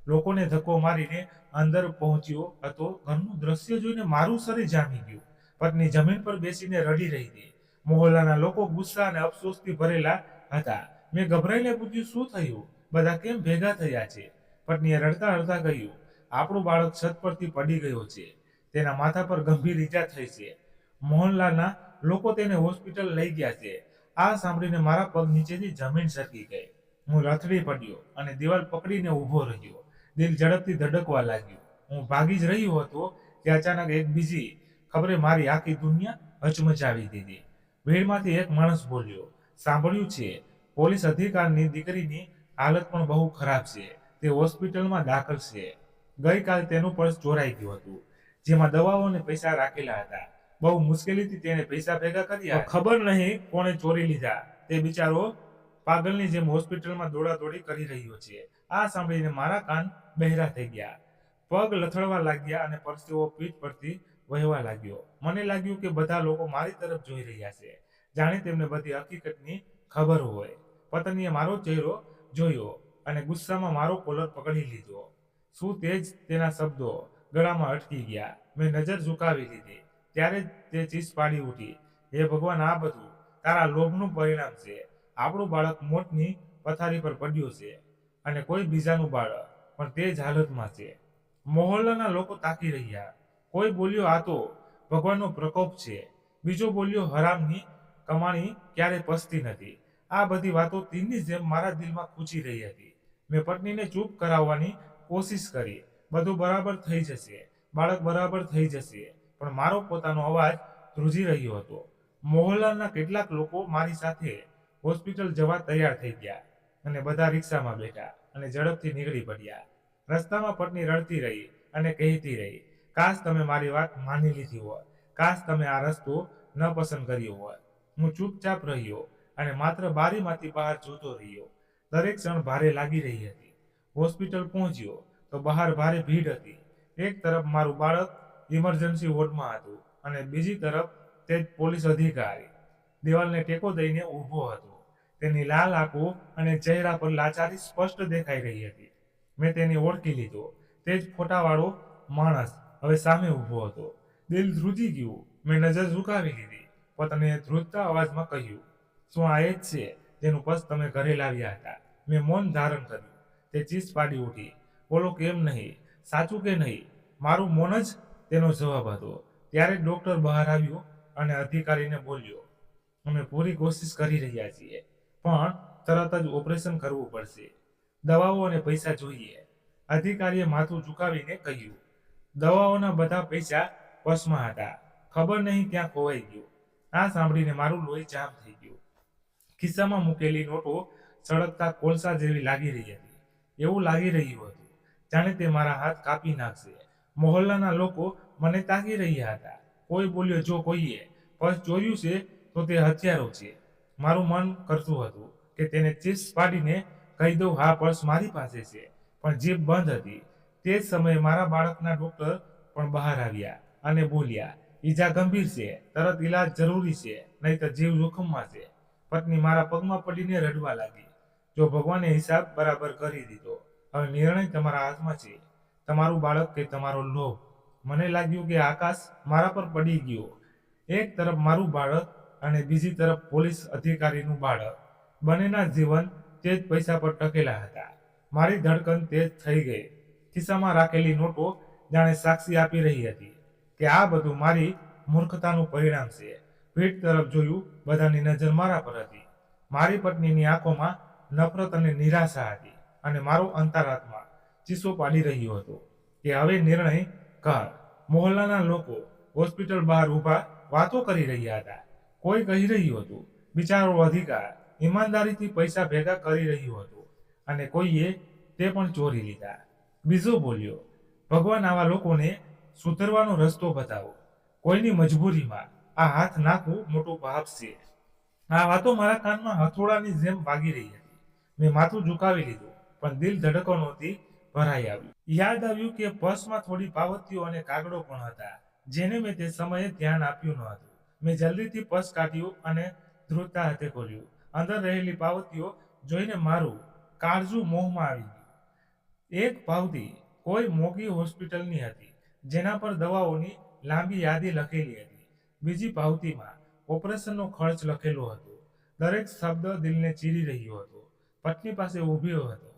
લોકોને ધક્કો મારીને અંદર પહોંચ્યો હતો. ઘરનું દ્રશ્ય જોઈને મારું શરીર જામી ગયું. પત્ની જમીન પર બેસીને રડી રહી હતી. મોહલ્લાના લોકો ગુસ્સા અને અફસોસથી ભરેલા હતા. મેં ગભરાઈને પૂછ્યું, શું થયું? બધા કેમ ભેગા થયા છે? પત્નીએ રડતા રડતા કહ્યું, આપણું બાળક છત પરથી પડી ગયો છે. તેના માથા પર ગંભીર ઈજા થઈ છે. મોહલ્લાના લોકો તેને હોસ્પિટલ લઈ ગયા છે. આ સાંભળીને મારા પગ નીચેથી જમીન સરકી ગઈ. હું લથડી પડ્યો અને દિવાલ પકડીને ઊભો રહ્યો. દિલ ઝડપથી ધડકવા લાગ્યું. હું ભાગી જ રહ્યો હતો કે અચાનક એક બીજી ખબરે મારી આખી દુનિયા હચમચાવી દીધી. ભીડમાંથી એક માણસ બોલ્યો, સાંભળ્યું છે, પોલીસ અધિકારીની દીકરીની હાલત પણ બહુ ખરાબ છે. તે હોસ્પિટલમાં દાખલ છે. ગઈકાલે તેનું પર્સ ચોરાઈ ગયું હતું, જેમાં દવાઓ અને પૈસા રાખેલા હતા. બહુ મુશ્કેલીથી તેને પૈસા ભેગા કર્યા. ખબર નહીં કોણે ચોરી લીધા. તે બિચારો પાગલની જેમ હોસ્પિટલમાં દોડાદોડી કરી રહ્યો છે. આ સાંભળીને મારા કાન બહેરા થઈ ગયા. પગ લથડવા લાગ્યા અને પરસેવો પીઠ પરથી વહેવા લાગ્યો. મને લાગ્યું કે બધા લોકો મારી તરફ જોઈ રહ્યા છે, જાણે તેમને બધી હકીકતની ખબર હોય. પત્નીએ મારો ચહેરો જોયો અને ગુસ્સામાં મારો કોલર પકડી લીધો. શું તે જ તેના શબ્દો ગળામાં અટકી ગયા. મેં નજર ઝુકાવી લીધી. ત્યારે તે ચીસ પાડી ઉઠી, હે ભગવાન, આ બધું તારા લોભનું પરિણામ છે. આપણું બાળક મોતની પથારી પર પડ્યું છે અને કોઈ બીજાનું બાળક પણ તે જ હાલતમાં છે. મોહલ્લાના લોકો તાકી રહ્યા. કોઈ બોલ્યો, આ તો ભગવાનનો પ્રકોપ છે. બીજો બોલ્યો, હરામની કમાણી ક્યારે પચતી નથી. આ બધી વાતો તીરની જેમ મારા દિલમાં ખૂંચી રહી હતી. મેં પત્નીને ચૂપ કરાવવાની કોશિશ કરી. બધું બરાબર થઈ જશે, બાળક બરાબર થઈ જશે. પણ મારો પોતાનો અવાજ ધ્રુજી રહ્યો હતો. મોહલ્લાના કેટલાક લોકો મારી સાથે હોસ્પિટલ જવા તૈયાર થઈ ગયા અને બધા રિક્ષામાં બેઠા અને ઝડપથી નીકળી પડ્યા. રસ્તામાં પત્ની રડતી રહી અને કહેતી રહી, કાશ તમે મારી વાત માની લીધી હોત. કાશ તમે આ રસ્તો ન પસંદ કર્યો હોત. હું ચૂપચાપ રહ્યો અને માત્ર બારીમાંથી બહાર જોતો રહ્યો. દરેક ક્ષણ ભારે લાગી રહી હતી. હોસ્પિટલ પહોંચ્યો તો બહાર ભારે ભીડ હતી. એક તરફ મારું બાળક ઇમરજન્સી વોર્ડમાં હતું અને બીજી તરફ તે જ પોલીસ અધિકારી દિવાલને ટેકો દઈને ઊભો હતો. તેની લાલ આંખો અને ચહેરા પર લાચારી સ્પષ્ટ દેખાઈ રહી હતી. મેં તેને ઓળખી લીધો. તે જ ફોટાવાળો માણસ હવે સામે ઊભો હતો. દિલ ધ્રુજી ગયું. મેં નજર ઝુકાવી લીધી. પત્નીએ ધ્રુજતા અવાજમાં કહ્યું, શું આ એ જ છે જેનું પર્સ તમે ઘરે લાવ્યા હતા? મેં મૌન ધારણ કર્યું. તે ચીસ પાડી ઉઠી, બોલો, કેમ નહીં? સાચું કે નહીં? મારું મૌન જ તેનો જવાબ હતો. ત્યારે ડોક્ટર બહાર આવ્યો અને અધિકારીને બોલ્યો, અમે પૂરી કોશિશ કરી રહ્યા છીએ, પણ તરત જ ઓપરેશન કરવું પડશે. દવાઓ અને પૈસા જોઈએ. અધિકારીએ માથું ઝુકાવીને કહ્યું, દવાઓના બધા પૈસા પર્સમાં હતા. ખબર નહીં ક્યાં ખોવાઈ ગયું. આ સાંભળીને મારું લોહી જામ થઈ ગયું. ખિસ્સામાં મૂકેલી નોટો સળગતા કોલસા જેવી લાગી રહી હતી. એવું લાગી રહ્યું હતું જાણે તે મારા હાથ કાપી નાખશે. મોહલ્લાના લોકો મને તાકી રહ્યા હતા. કોઈ બોલ્યો, જો કોઈએ પર્સ ચોર્યું છે તો તે હથિયારો છે. મારું મન કરતું હતું કે તેને ચીસ પાડીને કહી દઉં, હા, પર્સ મારી પાસે છે, પણ જીભ બંધ હતી. તે જ સમયે મારા બાળકના ડોક્ટર પણ બહાર આવ્યા અને બોલ્યા, ઈજા ગંભીર છે, તરત ઈલાજ જરૂરી છે, નહીં તો જીવ જોખમમાં છે. પત્ની મારા પગમાં પડીને રડવા લાગી. જો ભગવાને હિસાબ બરાબર કરી દીધો. હવે નિર્ણય તમારા હાથમાં છે, તમારું બાળક કે તમારો લોભ. મને લાગ્યું કે આકાશ મારા પર પડી ગયો. એક તરફ મારું બાળક અને બીજી તરફ પોલીસ અધિકારીનું બાળક. બંનેના જીવન તે જ પૈસા પર ટકેલા હતા. મારી ધડકન તેજ થઈ ગઈ. ખિસ્સામાં રાખેલી નોટો જાણે સાક્ષી આપી રહી હતી કે આ બધું મારી મૂર્ખતાનું પરિણામ છે. પીઠ તરફ જોયું. બધાની નજર મારા પર હતી. મારી પત્નીની આંખોમાં નફરત અને નિરાશા હતી અને મારો અંતરાત્મા ચીસો પાડી રહ્યો હતો કે હવે નિર્ણય કર. મોહલ્લાના લોકો હોસ્પિટલ બહાર ઊભા વાતો કરી રહ્યા હતા. કોઈ કહી રહ્યું હતું બિચારો અધિકાર ઈમાનદારીથી પૈસા ભેગા કરી રહ્યું હતું અને કોઈએ તે પણ ચોરી લીધા. બીજો બોલ્યો, ભગવાન આવા લોકોને સુધરવાનો રસ્તો બતાવો. કોઈની મજબૂરીમાં આ હાથ નાખવું મોટું પાપ છે. આ વાતો મારા કાનમાં હથોડાની જેમ વાગી રહી હતી. મેં માથું ઝુકાવી લીધું, પણ દિલ ધડકનોથી ભરાઈ આવ્યું. યાદ આવ્યું કે પર્સમાં થોડી પાવતીઓ અને કાગળો પણ હતા, જેને મેં તે સમયે ધ્યાન આપ્યું ન હતું. મેં જલ્દીથી પર્સ કાઢ્યું અને ધ્રુજતા હાથે ખોલ્યું. અંદર રહેલી પાવતીઓ જોઈને મારું કાળજું મોહમાં આવી ગયું. એક પાવતી કોઈ મોંઘી હોસ્પિટલની હતી, જેના પર દવાઓની લાંબી યાદી લખેલી હતી. બીજી પાવતીમાં ઓપરેશનનો ખર્ચ લખેલો હતો. દરેક શબ્દ દિલને ચીરી રહ્યો હતો. પત્ની પાસે ઊભ્યો હતો.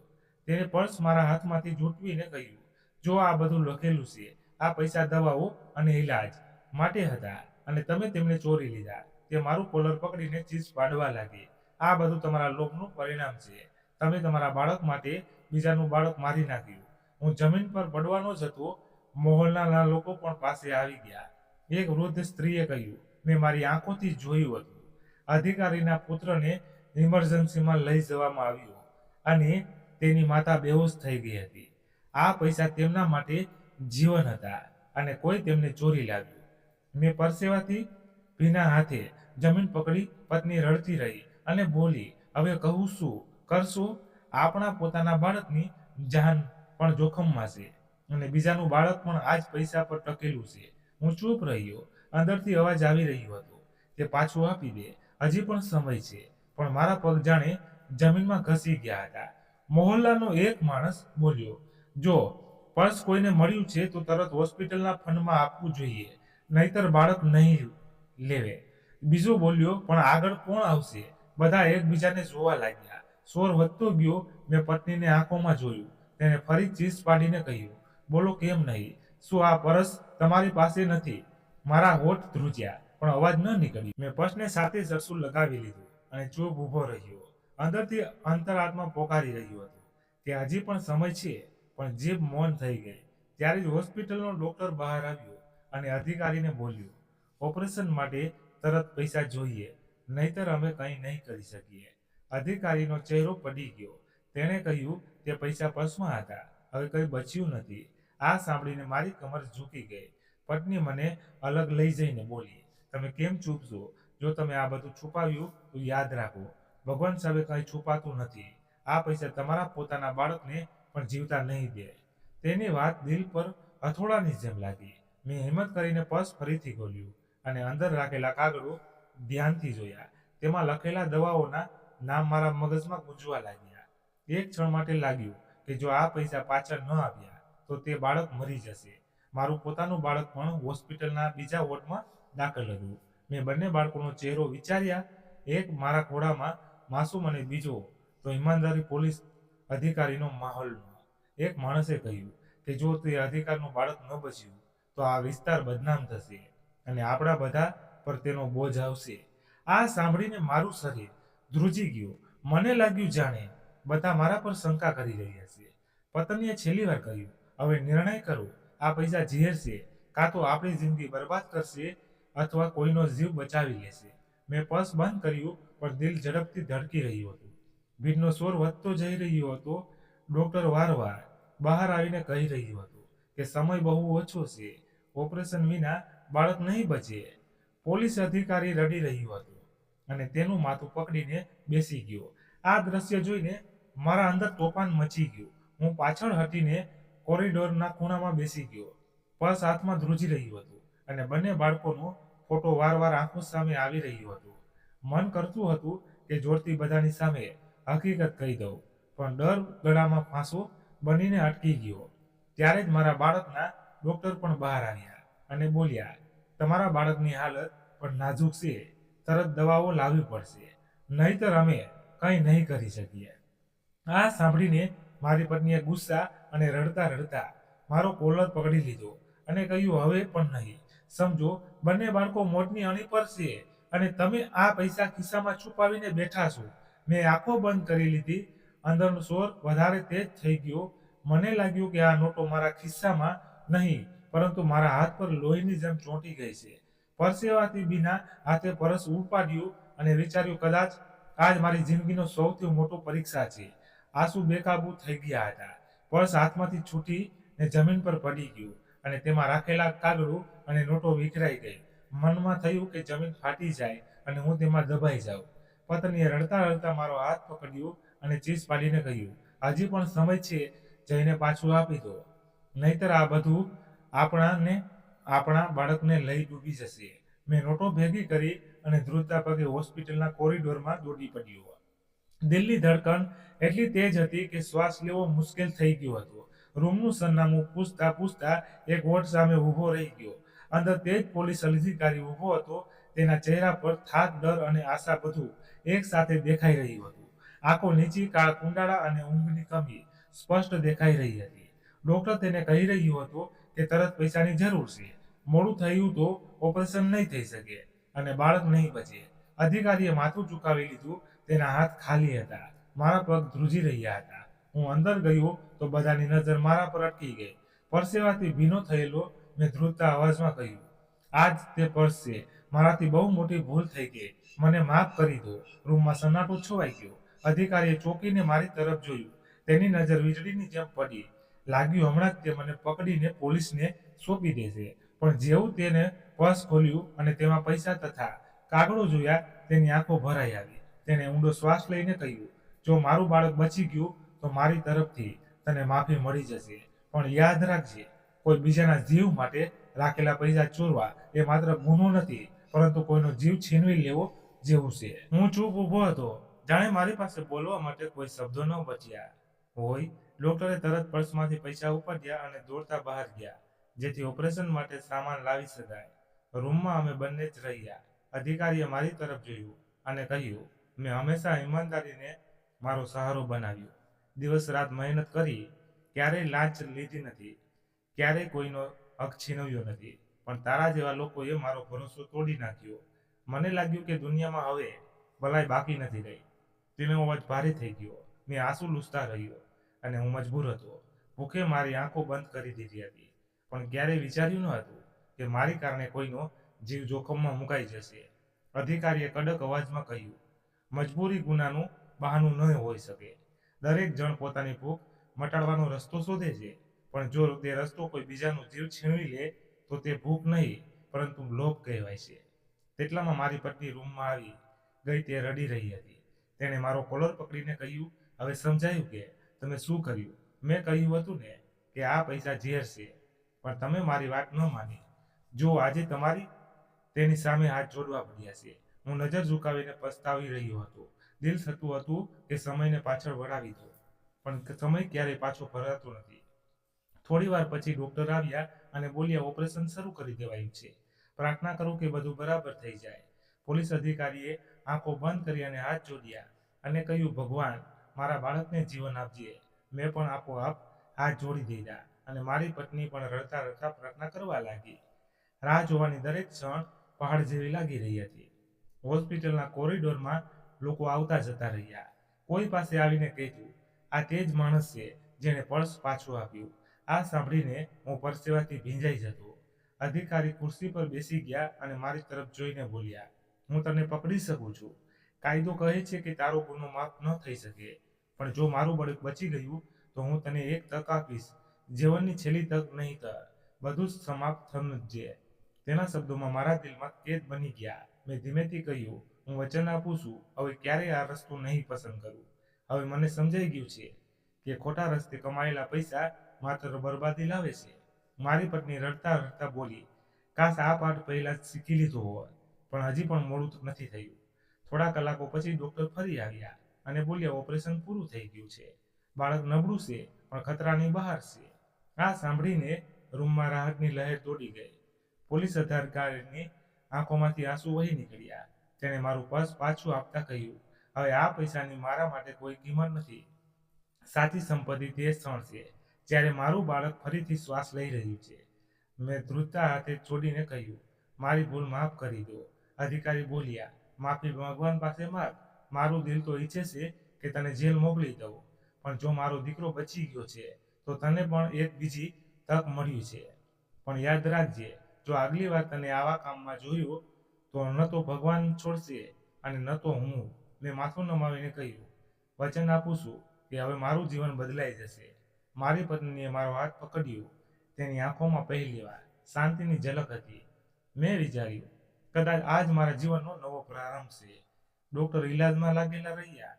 તેને પર્સ મારા હાથમાંથી ઝૂંટવીને કહ્યું, જો આ બધું લખેલું છે, આ પૈસા દવાઓ અને ઇલાજ માટે હતા અને તમે તેમને ચોરી લીધા. તે મારું કોલર પકડીને ચીસ પાડવા લાગી. આ બધું તમારા લોભનું પરિણામ છે. તમે તમારા બાળક માટે બીજાનું બાળક મારી નાખ્યું. હું જમીન પર પડવાનો જ હતો. મોહલ્લાના લોકો પણ પાસે આવી ગયા. એક વૃદ્ધ સ્ત્રીએ કહ્યું, મેં મારી આંખોથી જોયું હતું. અધિકારીના પુત્રને ઇમરજન્સીમાં લઈ જવામાં આવ્યો અને તેની માતા બેહોશ થઈ ગઈ હતી. આ પૈસા તેમના માટે જીવન હતા અને કોઈ તેમને ચોરી લાવ્યું. મેં પરસેવાથી ભીના હાથે જમીન પકડી. પત્ની રડતી રહી અને બોલી, હવે કહું શું કરશો? આપણા પોતાના બાળકની જાન પણ જોખમમાં છે અને બીજાનું બાળક પણ આ જ પૈસા પર ટકેલું છે. હું ચૂપ રહ્યો. અંદરથી અવાજ આવી રહ્યો હતો, તે પાછું આપી દે, હજી પણ સમય છે. પણ મારા પગ જાણે જમીનમાં ઘસી ગયા હતા. મોહલ્લાનો એક માણસ બોલ્યો, જો પર્સ કોઈને મળ્યું છે તો તરત હોસ્પિટલના ફંડમાં આપવું જોઈએ, નહીતર બાળક નહીં લેવે. બીજો બોલ્યો, પણ આગળ કોણ આવશે? બધા એકબીજાને જોવા લાગ્યા. શોર વધતો ગયો. મેં પત્નીને આંખોમાં જોયું. તેને ફરી ચીસ પાડીને કહ્યું, બોલો કેમ નહીં? શું આ પર્સ તમારી પાસે નથી? મારા હોઠ ધ્રુજ્યા, પણ અવાજ ન નીકળ્યો. મેં પર્સને સાથે સરસું લગાવી લીધું અને ચૂપ ઊભો રહ્યો. અંદરથી અંતરાત્મા પોકારી રહ્યું હતું કે હજી પણ સમય છે, પણ જીભ મૌન થઈ ગઈ. ત્યારે જ હોસ્પિટલનો ડોક્ટર બહાર આવ્યો અને અધિકારીને બોલ્યો, ઓપરેશન માટે તરત પૈસા જોઈએ, નહીતર અમે કંઈ નહીં કરી શકીએ. અધિકારીનો ચહેરો પડી ગયો. તેણે કહ્યું, તે પૈસા પર્સમાં હતા, હવે કંઈ બચ્યું નથી. આ સાંભળીને મારી કમર ઝૂકી ગઈ. પત્ની મને અલગ લઈ જઈને બોલી, તમે કેમ ચૂપ છો? જો તમે આ બધું છુપાવ્યું તો યાદ રાખો, ભગવાન સામે કંઈ છુપાતું નથી. આ પૈસા તમારા પોતાના બાળકને પણ જીવતા નહીં દે. તેની વાત દિલ પર હથોડાની જેમ લાગી. મેં હિંમત કરીને પર્સ ફરીથી ખોલ્યું અને અંદર રાખેલા કાગળો ધ્યાનથી જોયા. તેમાં લખેલા દવાઓના નામ મારા મગજમાં ગુંજવા લાગ્યા. એક ક્ષણ માટે લાગ્યું કે જો આ પૈસા પાછળ ન આવ્યા તો તે બાળક મરી જશે. મારું પોતાનું બાળક પણ હોસ્પિટલના બીજા વોર્ડમાં દાખલ હતું. મેં બંને બાળકોનો ચહેરો વિચાર્યા, એક મારા ખોળામાં માસૂમ અને બીજો તો ઈમાનદારી પોલીસ અધિકારીનો માહોલનો. એક માણસે કહ્યું કે જો તે અધિકારનું બાળક ન બચ્યું તો આ વિસ્તાર બદનામ થશે અને આપણા બધા પર તેનો બોજ આવશે. આ સાંભળીને મારું શરીર ધ્રુજી ગયું. મને લાગ્યું જાણે બધા મારા પર શંકા કરી રહ્યા છે. પત્નીએ છેલ્લી વાર કહ્યું, હવે નિર્ણય કરો, આ પૈસા ઝેર છે, કાં તો આપણી જિંદગી બરબાદ કરશે અથવા કોઈનો જીવ બચાવી લેશે. મેં પર્સ બંધ કર્યું, પણ દિલ ઝડપથી ધડકી રહ્યું હતું. ભીડનો શોર વધતો જઈ રહ્યો હતો. ડોક્ટર વારવાર બહાર આવીને કહી રહ્યું હતું કે સમય બહુ ઓછો છે, ઓપરેશન વિના બાળક નહીં બચે. પોલીસ અધિકારી રડી રહ્યું હતું અને તેનું માથું પકડીને બેસી ગયો. આ દ્રશ્ય જોઈને મારા અંદર તોફાન મચી ગયું. હું પાછળ હટીને કોરિડોરના ખૂણામાં બેસી ગયો. પર્સ હાથમાં ધ્રુજી રહ્યું હતું અને બંને બાળકોનો ફોટો વારવાર આંખો સામે આવી રહ્યો હતો. મન કરતું હતું કે જોરથી બધાની સામે હકીકત કહી દઉં, પણ ડર ગળામાં ફાંસો બનીને અટકી ગયો. ત્યારે જ મારા બાળકના ડોક્ટર પણ બહાર આવ્યા અને બોલ્યા, તમારા બાળકની હાલત પણ નાજુક છે, તરત દવાઓ લાવવી પડશે, નહીતર અમે કંઈ નહીં કરી શકીએ. આ સાંભળીને મારી પત્નીએ ગુસ્સા અને રડતા રડતા મારો કોલર પકડી લીધો અને કહ્યું, હવે પણ નહીં. સમજો, બંને બાળકો મોતની અણી પર છે અને તમે આ પૈસા ખિસ્સામાં છુપાવીને બેઠા છો. મેં આંખો બંધ કરી લીધી. અંદરનો શોર વધારે તેજ થઈ ગયો. મને લાગ્યું કે આ નોટો મારા ખિસ્સામાં નહીં, પરંતુ મારા હાથ પર લોહીની જેમ ચોંટી ગઈ છે. પરસેવાથી બીના હાથે પરસ ઉપાડ્યું અને વિચાર્યું, કદાચ આજ મારી જિંદગીનો સૌથી મોટો પરીક્ષા છે. આંસુ બેકાબૂ થઈ ગયા હતા. પર્સ હાથમાંથી છૂટીને જમીન પર પડી ગયું અને તેમાં રાખેલા કાગળો અને નોટો વિખરાઈ ગઈ. મનમાં થયું કે જમીન ફાટી જાય અને હું તેમાં દબાઈ જાઉં. પત્નીએ રડતા રડતા મારો હાથ પકડ્યો અને ચીસ પાડીને કહ્યું, હજી પણ સમય છે, જઈને પાછું આપી દો, નહીતર આ બધું આપણા બાળકને લઈ ડૂબી જશે. મેં નોટો ભેગી કરી અને ધ્રુજતા પગે હોસ્પિટલના કોરિડોરમાં દોડી પડ્યો. દિલની ધડકન એટલી તેજ હતી કે શ્વાસ લેવો મુશ્કેલ થઈ ગયો હતો. રૂમનું સરનામું પૂછતા પૂછતા એક વોર્ડ સામે ઊભો રહી ગયો. અંદર તે જ પોલીસ અધિકારી ઊભો હતો. તેના ચહેરા પર થાક, ડર અને આશા બધું એક સાથે દેખાઈ રહ્યું હતું. આંખો નીચી, કાળા કુંડાળા અને ઊંઘની કમી સ્પષ્ટ દેખાઈ રહી હતી. ડોક્ટર તેને કહી રહ્યો હતો કે તરત પૈસાની જરૂર છે. મોડું થયું તો ઓપરેશન નહીં થઈ શકે અને બાળક નહીં બચે. અધિકારીએ માથું ઝુકાવી લીધું. તેના હાથ ખાલી હતા. મારા પગ ધ્રુજી રહ્યા હતા. હું અંદર ગયો તો બધાની નજર મારા પર અટકી ગઈ. પરસેવાથી ભીનો થયેલો મેં ધ્રુજતા અવાજમાં કહ્યું, આજ તે પર્સ છે. મારાથી બહુ મોટી ભૂલ થઈ ગઈ. મને માફ કરી દો. રૂમમાં સન્નાટો છવાઈ ગયો. અધિકારીએ ચોંકીને મારી તરફ જોયું. તેની નજર વીજળીની જેમ પડી. લાગ્યું હમણાં જ તે મને પકડીને પોલીસને સોંપી દેશે. પણ જેવું તેને પર્સ ખોલ્યું અને તેમાં પૈસા તથા કાગળો જોયા, તેની આંખો ભરાઈ આવી. તેને ઊંડો શ્વાસ લઈને કહ્યું, જો મારું બાળક બચી ગયું તો મારી તરફથી તને માફી મળી જશે. પણ યાદ રાખજે, કોઈ બીજાના જીવ માટે રાખેલા પૈસા ચોરવા એ માત્ર ગુનો નથી, પરંતુ કોઈનો જીવ છીનવી લેવો જેવું છે. હું ચૂપ ઊભો હતો, જાણે મારી પાસે બોલવા માટે કોઈ શબ્દો ન બચ્યા હોય. ડોક્ટરે તરત પર્સમાંથી પૈસા ઉપાડ્યા અને દોડતા બહાર ગયા, જેથી ઓપરેશન માટે સામાન લાવી શકાય. રૂમમાં અમે બંને જ રહ્યા. અધિકારીએ મારી તરફ જોયું અને કહ્યું, મેં હંમેશા ઈમાનદારીને મારો સહારો બનાવ્યો. દિવસ રાત મહેનત કરી, ક્યારેય લાંચ લીધી નથી, ક્યારેય કોઈનો હક છીનવ્યો નથી. પણ તારા જેવા લોકોએ મારો ભરોસો તોડી નાખ્યો. મને લાગ્યું કે દુનિયામાં હવે ભલાઈ બાકી નથી રહી. તેનો અવાજ ભારે થઈ ગયો. મેં આંસુ લૂછતા રહ્યો અને હું મજબૂર હતો. ભૂખે મારી આંખો બંધ કરી દીધી હતી, પણ ક્યારેય વિચાર્યું ન હતું કે મારી કારણે કોઈનો જીવ જોખમમાં મુકાઈ જશે. અધિકારીએ કડક અવાજમાં કહ્યું, મજબૂરી ગુનાનું બહાનું ન હોઈ શકે. દરેક જણ પોતાની ભૂખ મટાડવાનો રસ્તો શોધે છે, પણ જો તે રસ્તો કોઈ બીજાનો જીવ છીનવી લે તો તે ભૂખ નહીં, પરંતુ લોભ કહેવાય છે. તેટલામાં મારી પત્ની રૂમમાં આવી ગઈ. તે રડી રહી હતી. તેણે મારો કોલર પકડીને કહ્યું, હવે સમજાયું કે તમે શું કર્યું? મેં કહ્યું હતું ને કે આ પૈસા ઝેર છે, પણ તમે મારી વાત ન માની. જો આજે તમારી તેની સામે હાથ જોડવા પડ્યા છે. હું નજર ઝુકાવીને પસ્તાવી રહ્યો હતો. દિલ થતું હતું કે સમયને પાછળ વળાવી દો, પણ સમય ક્યારેય પાછો ફરતો નથી. થોડી વાર પછી ડોક્ટર આવ્યા અને બોલ્યા, ઓપરેશન શરૂ કરી દેવાયું છે. પ્રાર્થના કરો કે બધું બરાબર થઈ જાય. પોલીસ અધિકારીએ આંખો બંધ કરી અને હાથ જોડ્યા અને કહ્યું, ભગવાન, મારા બાળકને જીવન આપજે. મેં પણ આપોઆપ હાથ જોડી દીધા અને મારી પત્ની પણ રડતા રડતા પ્રાર્થના કરવા લાગી. રાહ જોવાની દરેક ક્ષણ પહાડ જેવી લાગી રહી હતી. હોસ્પિટલના કોરિડોરમાં લોકો આવતા જતા રહ્યા. કોઈ પાસે આવીને કહેતું, આ તે જ માણસ છે જેણે પર્સ પાછું આપ્યું. આ સાંભળીને હું પરસેવાથી ભીંજાઈ જતો. અધિકારી ખુરશી પર બેસી ગયા અને મારી તરફ જોઈને બોલ્યા, હું તને પકડી શકું છું. કાયદો કહે છે કે તારો ગુનો માફ ન થઈ શકે, પણ જો મારું બાળક બચી ગયું તો હું તને એક તક આપીશ, જીવનની છેલ્લી તક નહીં તો બધું જ સમાપ્ત થયું છે. તેના શબ્દોમાં મારા દિલમાં કેદ બની ગયા. મેં ધીમેથી કહ્યું, હું વચન આપું છું, હવે ક્યારેય આ રસ્તો નહીં પસંદ કરું. હવે મને સમજાઈ ગયું છે કે ખોટા રસ્તે કમાયેલા પૈસા માત્ર બરબાદી લાવે છે. મારી પત્ની રડતા રડતા બોલી, કાશ આ પાઠ પહેલા જ શીખી લીધો હોત, પણ હજી પણ મોડું નથી થયું. થોડા કલાકો પછી ડોક્ટર ફરી આવ્યા અને બોલ્યા, ઓપરેશન પૂરું થઈ ગયું છે. બાળક નબળું છે, પણ ખતરાની બહાર છે. આ સાંભળીને રૂમમાં રાહતની લહેર દોડી ગઈ. પોલીસ અધિકારીની આંખોમાંથી આંસુ વહી નીકળ્યા. તેણે મારું પર્સ પાછું આપતા કહ્યું, હવે આ પૈસાની મારા માટે કોઈ કિંમત નથી. સાચી સંપત્તિ તે ક્ષણ છે જ્યારે મારું બાળક ફરીથી શ્વાસ લઈ રહ્યું છે. મેં ધ્રુજતા હાથે છોડીને કહ્યું, મારી ભૂલ માફ કરી દો. અધિકારી બોલ્યા, માફી ભગવાન પાસે માગ, મારું દિલ તો ઈચ્છે છે કે તને જેલ મોકલી દઉં, પણ જો મારો દીકરો બચી ગયો છે તો તને પણ એક બીજી તક મળ્યું છે. પણ યાદ રાખજે, જો આગલી વાર તને આવા કામમાં જોયું તો ન તો ભગવાન છોડશે અને ન તો હું. મેં માથું નમાવીને કહ્યું, વચન આપું છું કે હવે મારું જીવન બદલાઈ જશે. મારી પત્નીએ મારો હાથ પકડ્યો. તેની આંખોમાં પહેલીવાર શાંતિની ઝલક હતી. મેં વિચાર્યું, કદાચ આજ મારા જીવનનો નવો પ્રારંભ છે. ડોક્ટર ઈલાજમાં લાગેલા રહ્યા.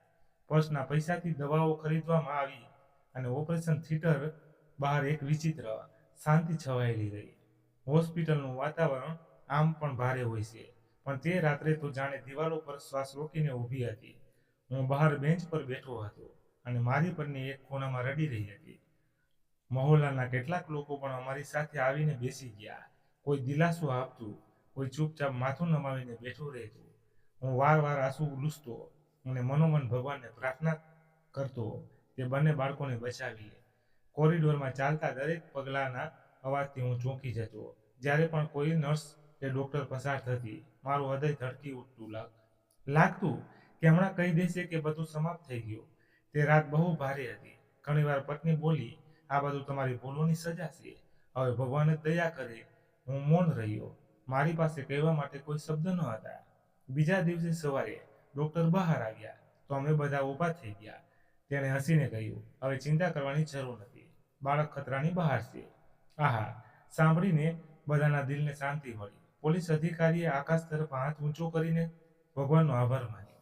પર્સના પૈસાથી દવાઓ ખરીદવામાં આવી અને ઓપરેશન થિયેટર બહાર એક વિચિત્ર શાંતિ છવાયેલી રહી. હોસ્પિટલનું વાતાવરણ આમ પણ ભારે હોય છે, પણ તે રાત્રે તો જાણે દિવાલો પર શ્વાસ રોકીને ઊભી હતી. હું બહાર બેન્ચ પર બેઠો હતો અને મારી પત્ની એક ખૂણામાં રડી રહી હતી. મહોલ્લાના કેટલાક લોકો પણ અમારી સાથે આવીને બેસી ગયા. કોઈ દિલાસો આપતું, કોઈ ચૂપચાપ માથું નમાવીને બેઠું રહેતું. હું વાર આંસુ લૂછતો અને મનોમન ભગવાનને પ્રાર્થના કરતો કે બંને બાળકોને બચાવી લે. કોરિડોરમાં ચાલતા દરેક પગલાના અવાજથી હું ચોંકી જતો. જ્યારે પણ કોઈ નર્સ કે ડોક્ટર પસાર થતી, મારું હૃદય ધડકી ઉઠતું લાગતું કે હમણાં કહી દેશે કે બધું સમાપ્ત થઈ ગયું. તે રાત બહુ ભારે હતી. ઘણીવાર પત્ની બોલી, આ બધું તમારી ભૂલોની સજા છે. હવે ભગવાન જ દયા કરે. હું મૌન રહ્યો. મારી પાસે કહેવા માટે કોઈ શબ્દ ન હતા. બીજા દિવસે સવારે ડોક્ટર બહાર આવ્યા તો અમે બધા ઊભા થઈ ગયા. તેણે હસીને કહ્યું, હવે ચિંતા કરવાની જરૂર નથી. બાળક ખતરાની બહાર છે. આહા, સાંભળીને બધાના દિલને શાંતિ મળી. પોલીસ અધિકારીએ આકાશ તરફ હાથ ઊંચો કરીને ભગવાનનો આભાર માન્યો.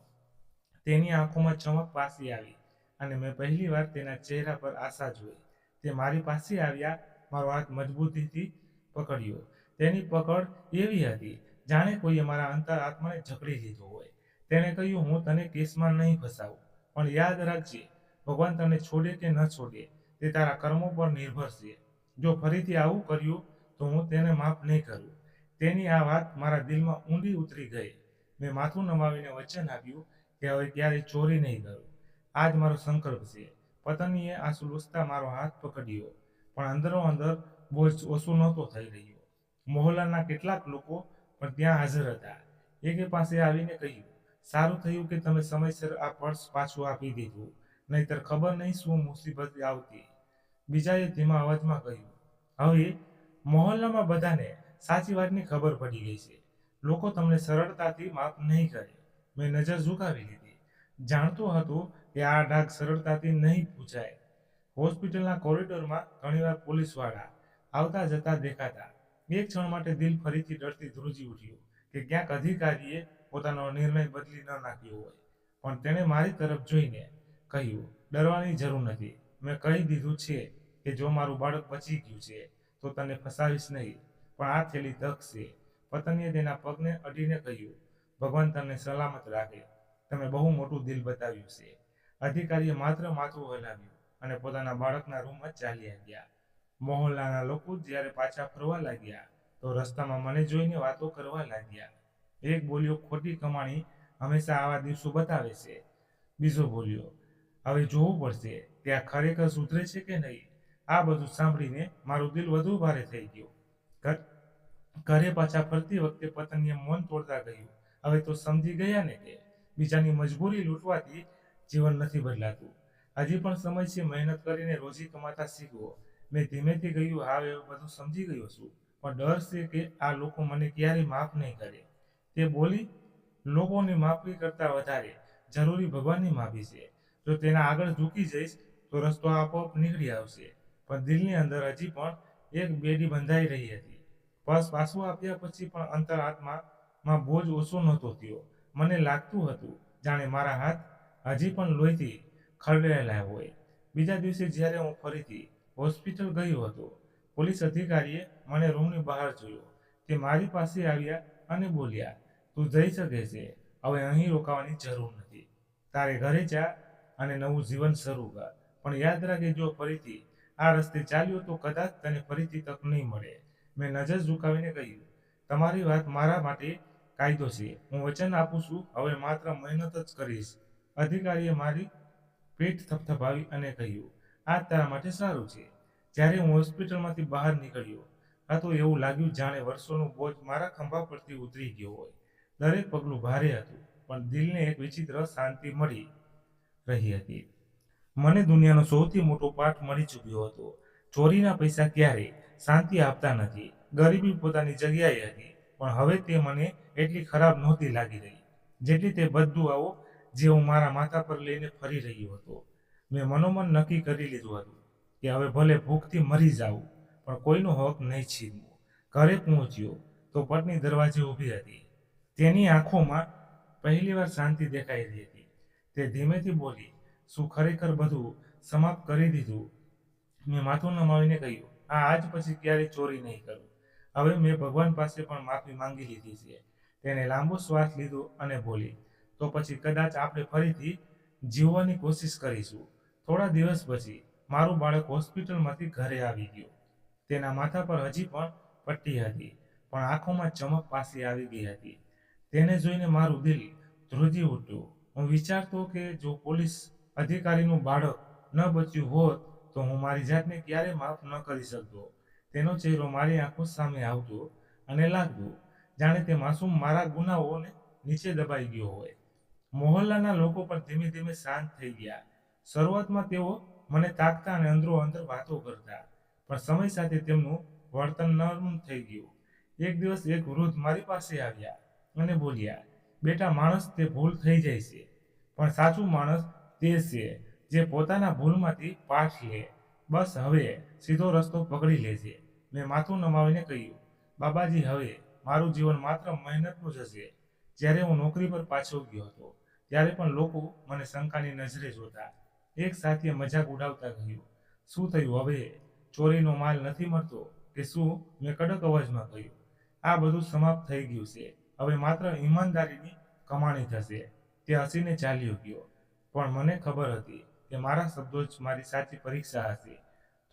તેની આંખોમાં ચમક પાછી આવી અને મેં પહેલીવાર તેના ચહેરા પર આશા જોઈ. તે મારી પાસે આવ્યા, મારો હાથ મજબૂતીથી પકડ્યો. તેની પકડ એવી હતી જાણે કોઈએ મારા અંતરાત્માને જકડી લીધો હોય. તેણે કહ્યું, હું તને કેસમાં નહીં ફસાવું, પણ યાદ રાખજે, ભગવાન તને છોડે કે ન છોડે તે તારા કર્મો પર નિર્ભર છે. જો ફરીથી આવું કર્યું તો હું તેને માફ નહીં કરું. તેની આ વાત મારા દિલમાં ઊંડી ઉતરી ગઈ. મેં માથું નમાવીને વચન આપ્યું કે હવે ક્યારેય ચોરી નહીં કરું. આજ મારો સંકલ્પ છે. પત્નીએ આંસુ લૂછતા મારો હાથ પકડ્યો, પણ અંદરો અંદર બોજ ઓછું નહોતો થઈ રહ્યો. મહોલ્લાના કેટલાક લોકો પણ ત્યાં હાજર હતા. એકે પાસે આવીને કહ્યું, સારું થયું કે તમે સમયસર આ પર્સ પાછું આપી દીધું, નહીતર ખબર નહીં શું મુસીબત આવતી. બીજાએ ધીમા અવાજમાં કહ્યું, હવે મહોલ્લામાં બધાને સાચી વાતની ખબર પડી ગઈ છે. લોકો તમને સરળતાથી માફ નહીં કરે. મેં નજર ઝુકાવી લીધી. જાણતો હતો કે આ ડાઘ સરળતાથી નહીં પૂછાય. હોસ્પિટલના કોરિડોરમાં ઘણીવાર પોલીસવાળા આવતા જતા દેખાતા. એક ક્ષણ માટે દિલ ફરીથી ડરથી ધ્રુજી ઉઠ્યું કે ક્યાંક અધિકારીએ પોતાનો નિર્ણય બદલી ન નાખ્યો હોય. પણ તેણે મારી તરફ જોઈને કહ્યું, ડરવાની જરૂર નથી. મેં કહી દીધું છે કે જો મારું બાળક બચી ગયું છે તો તને ફસાવીશ નહીં, પણ આ છેલ્લી તક છે. પત્નીએ તેના પગને અડીને કહ્યું, ભગવાન તમને સલામત રાખે. તમે બહુ મોટું દિલ બતાવ્યું છે. અધિકારીએ માત્ર માથું હલાવ્યું અને પોતાના બાળકના રૂમમાં ચાલ્યા ગયા. મહોલ્લાના લોકો જ્યારે પાછા ફરવા લાગ્યા તો રસ્તામાં મને જોઈને વાતો કરવા લાગ્યા. એક બોલ્યો, ખોટી કમાણી હંમેશા આવા દિવસો બતાવે છે. બીજો બોલ્યો, હવે જોવું પડશે કે આ ખરેખર સુધરે છે કે નહીં. આ બધું સાંભળીને મારું દિલ વધુ ભારે થઈ ગયું. ઘરે પાછા ફરતી વખતે પત્નીએ મૌન તોડતા કહ્યું, હવે તો સમજી ગયા ને કે બીજાની મજબૂરી લૂંટવાથી જીવન નથી બદલાતું. હજી પણ સમય છે મહેનત કરીને રોજી કમાતા શીખવો. મેં ધીમેથી કહ્યું, હા એ બધું સમજી ગયો છું, પણ ડર છે કે આ લોકો મને ક્યારેય માફ નહીં કરે. તે બોલી, લોકોની માફી કરતાં વધારે જરૂરી ભગવાનની માફી છે. જો તેના આગળ ઝૂકી જઈશ તો રસ્તો આપોઆપ નીકળી આવશે. પણ દિલની અંદર હજી પણ એક બેડી બંધાઈ રહી હતી. પર્સ પાછું આપ્યા પછી પણ અંતરાત્મામાં બોજ ઓછો નહોતો થયો. મને લાગતું હતું જાણે મારા હાથ હજી પણ લોહીથી ખરડાયેલા હોય. બીજા દિવસે જ્યારે હું ફરીથી હોસ્પિટલ ગયો હતો, પોલીસ અધિકારીએ મને રૂમની બહાર જોયો. તે મારી પાસે આવ્યા અને બોલ્યા, તું જઈ શકે છે. હવે અહીં રોકાવાની જરૂર નથી. તારે ઘરે જા અને નવું જીવન શરૂ કર. પણ યાદ રાખે, જો ફરીથી આ રસ્તે ચાલ્યો તો કદાચ તને ફરીથી તક નહીં મળે. મેં નજર ઝુકાવીને કહ્યું, તમારી વાત મારા માટે કાયદો છે. હું વચન આપું છું, હવે માત્ર મહેનત જ કરીશ. અધિકારીએ મારી પીઠ થપથપાવી અને કહ્યું, આ તારા માટે સારું છે. જ્યારે હું હોસ્પિટલમાંથી બહાર નીકળ્યો હતો, એવું લાગ્યું જાણે વર્ષોનો બોજ મારા ખંભા પરથી ઉતરી ગયો હોય. દરેક પગલું ભારે હતું, પણ દિલને એક વિચિત્ર શાંતિ મળી રહી હતી. મને દુનિયાનો સૌથી મોટો પાઠ મળી ચૂક્યો હતો. ચોરીના પૈસા ક્યારેય શાંતિ આપતા નથી. ગરીબી પોતાની જગ્યાએ હતી, પણ હવે તે મને એટલી ખરાબ નહોતી લાગી રહી, જેટલી તે બદદુઆઓ જે હું મારા માથા પર લઈને ફરી રહ્યો હતો. મેં મનોમન નક્કી કરી લીધું હતું કે હવે ભલે ભૂખથી મરી જાઉં, પણ કોઈનો હક નહીં છીનવું. ઘરે પહોંચ્યો તો પત્ની દરવાજે ઊભી હતી. તેની આંખોમાં પહેલીવાર શાંતિ દેખાઈ રહી હતી. તે ધીમેથી બોલી, "શું ખરેખર બધું સમાપ્ત કરી દીધું?" મેં માથું નમાવીને કહ્યું, "હા, આજ પછી ક્યારેય ચોરી નહીં કરું. હવે મેં ભગવાન પાસે પણ માફી માંગી લીધી છે." તેને લાંબો શ્વાસ લીધો અને બોલી, "તો પછી કદાચ આપણે ફરીથી જીવવાની કોશિશ કરીશું." થોડા દિવસ પછી મારું બાળક હોસ્પિટલમાંથી ઘરે આવી ગયું. તેના માથા પર હજી પણ પટ્ટી હતી, પણ આંખોમાં ચમક પાછી આવી ગઈ હતી. તેને જોઈને મારું દિલ ધ્રુજી ઉઠ્યું. હું વિચારતો કે જો પોલીસ અધિકારીનું બાળક ન બચ્યું હોત તો હું મારી જાતને ક્યારેય માફ ન કરી શકતો. તેનો ચહેરો મારી આંખો સામે આવતો અને લાગતું જાણે તે માસૂમ મારા ગુનાઓને નીચે દબાઈ ગયો હોય. મોહલ્લાના લોકો પણ ધીમે ધીમે શાંત થઈ ગયા. શરૂઆતમાં તેઓ મને તાકતા અને અંદરો અંદર વાતો કરતા, પણ સમય સાથે તેમનું વર્તન નરમ થઈ ગયું. એક દિવસ એક વૃદ્ધ મારી પાસે આવ્યા અને બોલ્યા, "બેટા, માણસ તે ભૂલ થઈ જાય છે, પણ સાચું માણસ તે છે જે પોતાના ભૂલમાંથી પાઠ લે. બસ હવે સીધો રસ્તો પકડી લે છે." મેં માથું નમાવીને કહ્યું, "બાબાજી, હવે મારું જીવન માત્ર મહેનતનું જ હશે." જ્યારે હું નોકરી પર પાછો ગયો હતો, ત્યારે પણ લોકો મને શંકાની નજરે જોતા. એક સાથીએ મજાક ઉડાવતા કહ્યું, "શું થયું, હવે ચોરીનો માલ નથી મળતો કે શું?" મેં કડક અવાજમાં કહ્યું, "આ બધું સમાપ્ત થઈ ગયું છે. હવે માત્ર ઈમાનદારીની કમાણી થશે." તે હસીને ચાલ્યો ગયો, પણ મને ખબર હતી કે મારા શબ્દો જ મારી સાચી પરીક્ષા હશે.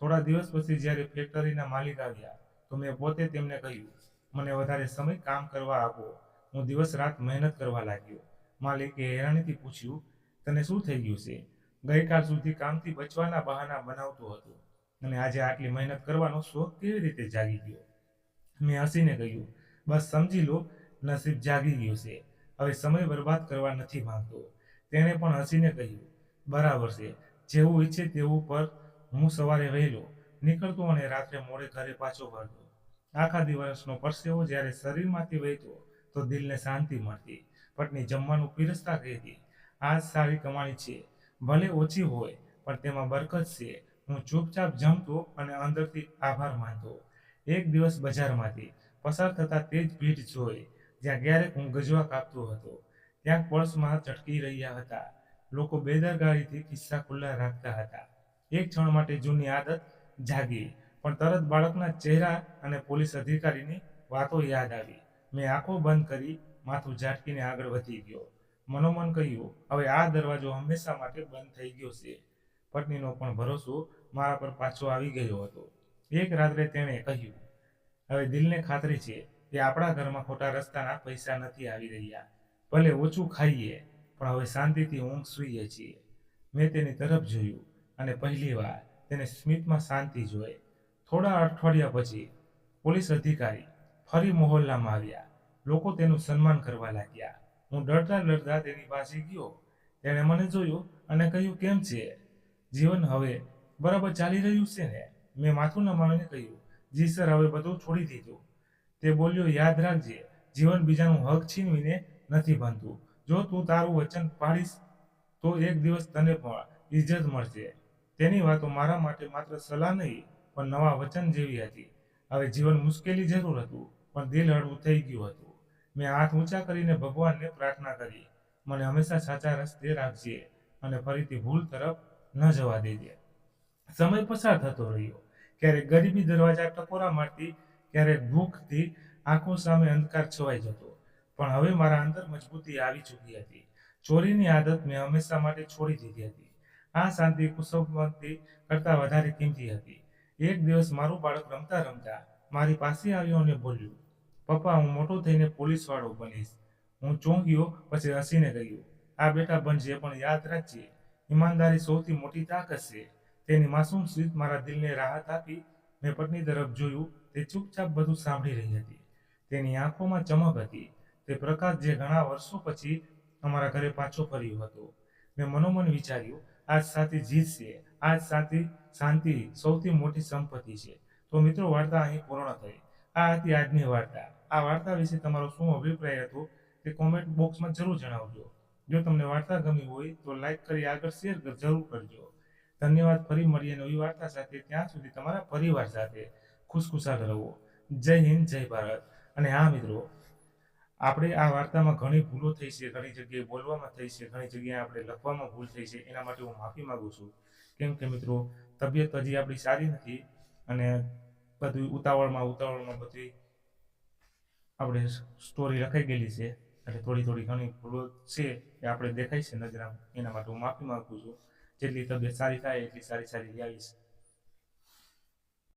થોડા દિવસ પછી જ્યારે ફેક્ટરીના માલિક આવ્યા તો મેં પોતે તેમને કહ્યું, "મને વધારે સમય કામ કરવા આપો." હું દિવસ રાત મહેનત કરવા લાગ્યો. માલિકે હેરાનીથી પૂછ્યું, "તને શું થઈ ગયું છે?" ગઈકાલ સુધી કામથી બચવાના બહાના બનાવતો હતો અને આજે આટલી મહેનત કરવાનો શોખ કેવી રીતે જાગી ગયો? મેં હસીને કહ્યું, "બસ સમજી લો, નસીબ જાગી ગયું છે. હવે સમય બરબાદ કરવા નથી માંગતો." તેણે પણ હસીને કહ્યું, "બરાબર છે. જેવું ઈચ્છે તેવું." પર હું સવારે વહેલો નીકળતો અને રાત્રે મોડે ઘરે પાછો ફરતો. આખા દિવસનો પરસેવો જ્યારે શરીરમાંથી વહેતો તો દિલને શાંતિ મળતી. પત્ની જમવાનું પીરસતા કહેતી, "આ સારી કમાણી છે. ભલે ઓછી હોય, પણ તેમાં બરકત છે." હું ચૂપચાપ જમતો અને અંદરથી આભાર માનતો. એક દિવસ બજારમાંથી પસાર થતા તે જ ભીડ જોઈ જ્યાં ક્યારેક હું ગજવા કાપતો હતો. ત્યાં પર્સમાં ચટકી રહ્યા હતા. લોકો બેદરકારીથી ખિસ્સા ખુલ્લા રાખતા હતા. એક ક્ષણ માટે જૂની આદત જાગી, પણ તરત બાળકના ચહેરા અને પોલીસ અધિકારીની વાતો યાદ આવી. મેં આંખો બંધ કરી માથું ઝાટકીને આગળ વધી ગયો. મનોમન કહ્યું, "હવે આ દરવાજો હંમેશા માટે બંધ થઈ ગયો છે." પત્નીનો પણ ભરોસો મારા પર પાછો આવી ગયો હતો. એક રાત્રે તેણે કહ્યું, "હવે દિલને ખાતરી છે કે આપણા ઘરમાં ખોટા રસ્તાના પૈસા નથી આવી રહ્યા. ભલે ઓછું ખાઈએ, પણ હવે શાંતિથી ઊંઘ સૂઈએ છીએ." મેં તેની તરફ જોયું અને પહેલીવાર તેને સ્મિતમાં શાંતિ જોઈ. થોડા અઠવાડિયા પછી પોલીસ અધિકારી ફરી મોહલ્લામાં આવ્યા. લોકો તેનું સન્માન કરવા લાગ્યા. હું ડરતા ડરતા તેની પાસે ગયો. તેણે મને જોયું અને કહ્યું, "કેમ છે? જીવન હવે બરાબર ચાલી રહ્યું છે ને?" મેં માથું નમાવીને કહ્યું, "જી સર, હવે બધું છોડી દીધું." તે બોલ્યો, "યાદ રાખજે, જીવન બીજાનું હક છીનવીને નથી બનતું. જો તું તારું વચન પાળીશ તો એક દિવસ તને પણ ઇજ્જત મળશે." તેની વાતો મારા માટે માત્ર સલાહ નહીં, પણ નવા વચન જેવી હતી. હવે જીવન મુશ્કેલી જરૂર હતું, પણ દિલ હળવું થઈ ગયું હતું. મેં હાથ ઊંચા કરીને ભગવાનને પ્રાર્થના કરી, "મને હંમેશા સાચા રસ્તે રાખજે અને ફરીથી ભૂલ તરફ ન જવા દેજે." સમય પસાર થતો રહ્યો. ક્યારેક ગરીબી દરવાજા ટકોરા મારતી, ક્યારેક ભૂખથી આંખો સામે અંધકાર છવાઈ જતો. પણ હવે મારા અંદર મજબૂતી આવી ચૂકી હતી. ચોરીની આદત મેં હંમેશા માટે છોડી દીધી હતી. આ શાંતિ કુસંપત્તિ કરતાં વધારે કિંમતી હતી. એક દિવસ મારું બાળક રમતા રમતા મારી પાસે આવ્યો અને બોલ્યું, "પપ્પા, હું મોટો થઈને પોલીસવાળો બનીશ." હું ચોંક્યો, પછી હસીને કહ્યું, "આ બેટા બનજે, પણ યાદ રાખજે, ઈમાનદારી સૌથી મોટી તાકાત છે." તેની માસૂમ સ્મિત મારા દિલને રાહત આપી. મેં પત્ની તરફ જોયું. તે ચૂપચાપ બધું સાંભળી રહી હતી. તેની આંખોમાં ચમક હતી, તે પ્રકાશ જે ઘણા વર્ષો પછી અમારા ઘરે પાછો ફર્યો હતો. મેં મનોમન વિચાર્યું, આજ સાથી જીતશે, આજ સાથી શાંતિ સૌથી મોટી સંપત્તિ છે. તો મિત્રો, વાર્તા અહીં પૂર્ણ થઈ. આ હતી આજની વાર્તા. આ વાર્તા વિશે તમારો શું અભિપ્રાય હતો તે કોમેન્ટ બોક્સમાં જરૂર જણાવજો. જો તમને વાર્તા ગમી હોય તો લાઈક કરી આગળ શેર જરૂર કરજો. ધન્યવાદ. ફરી મળીએ નવી વાર્તા સાથે. ત્યાં સુધી તમારા પરિવાર સાથે ખુશખુશાલ રહો. જય હિન્દ, જય ભારત. અને હા મિત્રો, આપણે આ વાર્તામાં ઘણી ભૂલો થઈ છે, ઘણી જગ્યાએ બોલવામાં થઈ છે, ઘણી જગ્યાએ આપણે લખવામાં ભૂલ થઈ છે. એના માટે હું માફી માંગુ છું. કેમ કે મિત્રો, તબિયત હજી આપણી સારી નથી અને બધું ઉતાવળમાં બધી આપણે સ્ટોરી લખાઈ ગયેલી છે. એટલે થોડી ઘણી ભૂલો છે એ આપણે દેખાય છે નજરામાં. એના માટે હું માફી માંગુ છું. જેટલી તબિયત સારી થાય એટલી સારી લાવીશ.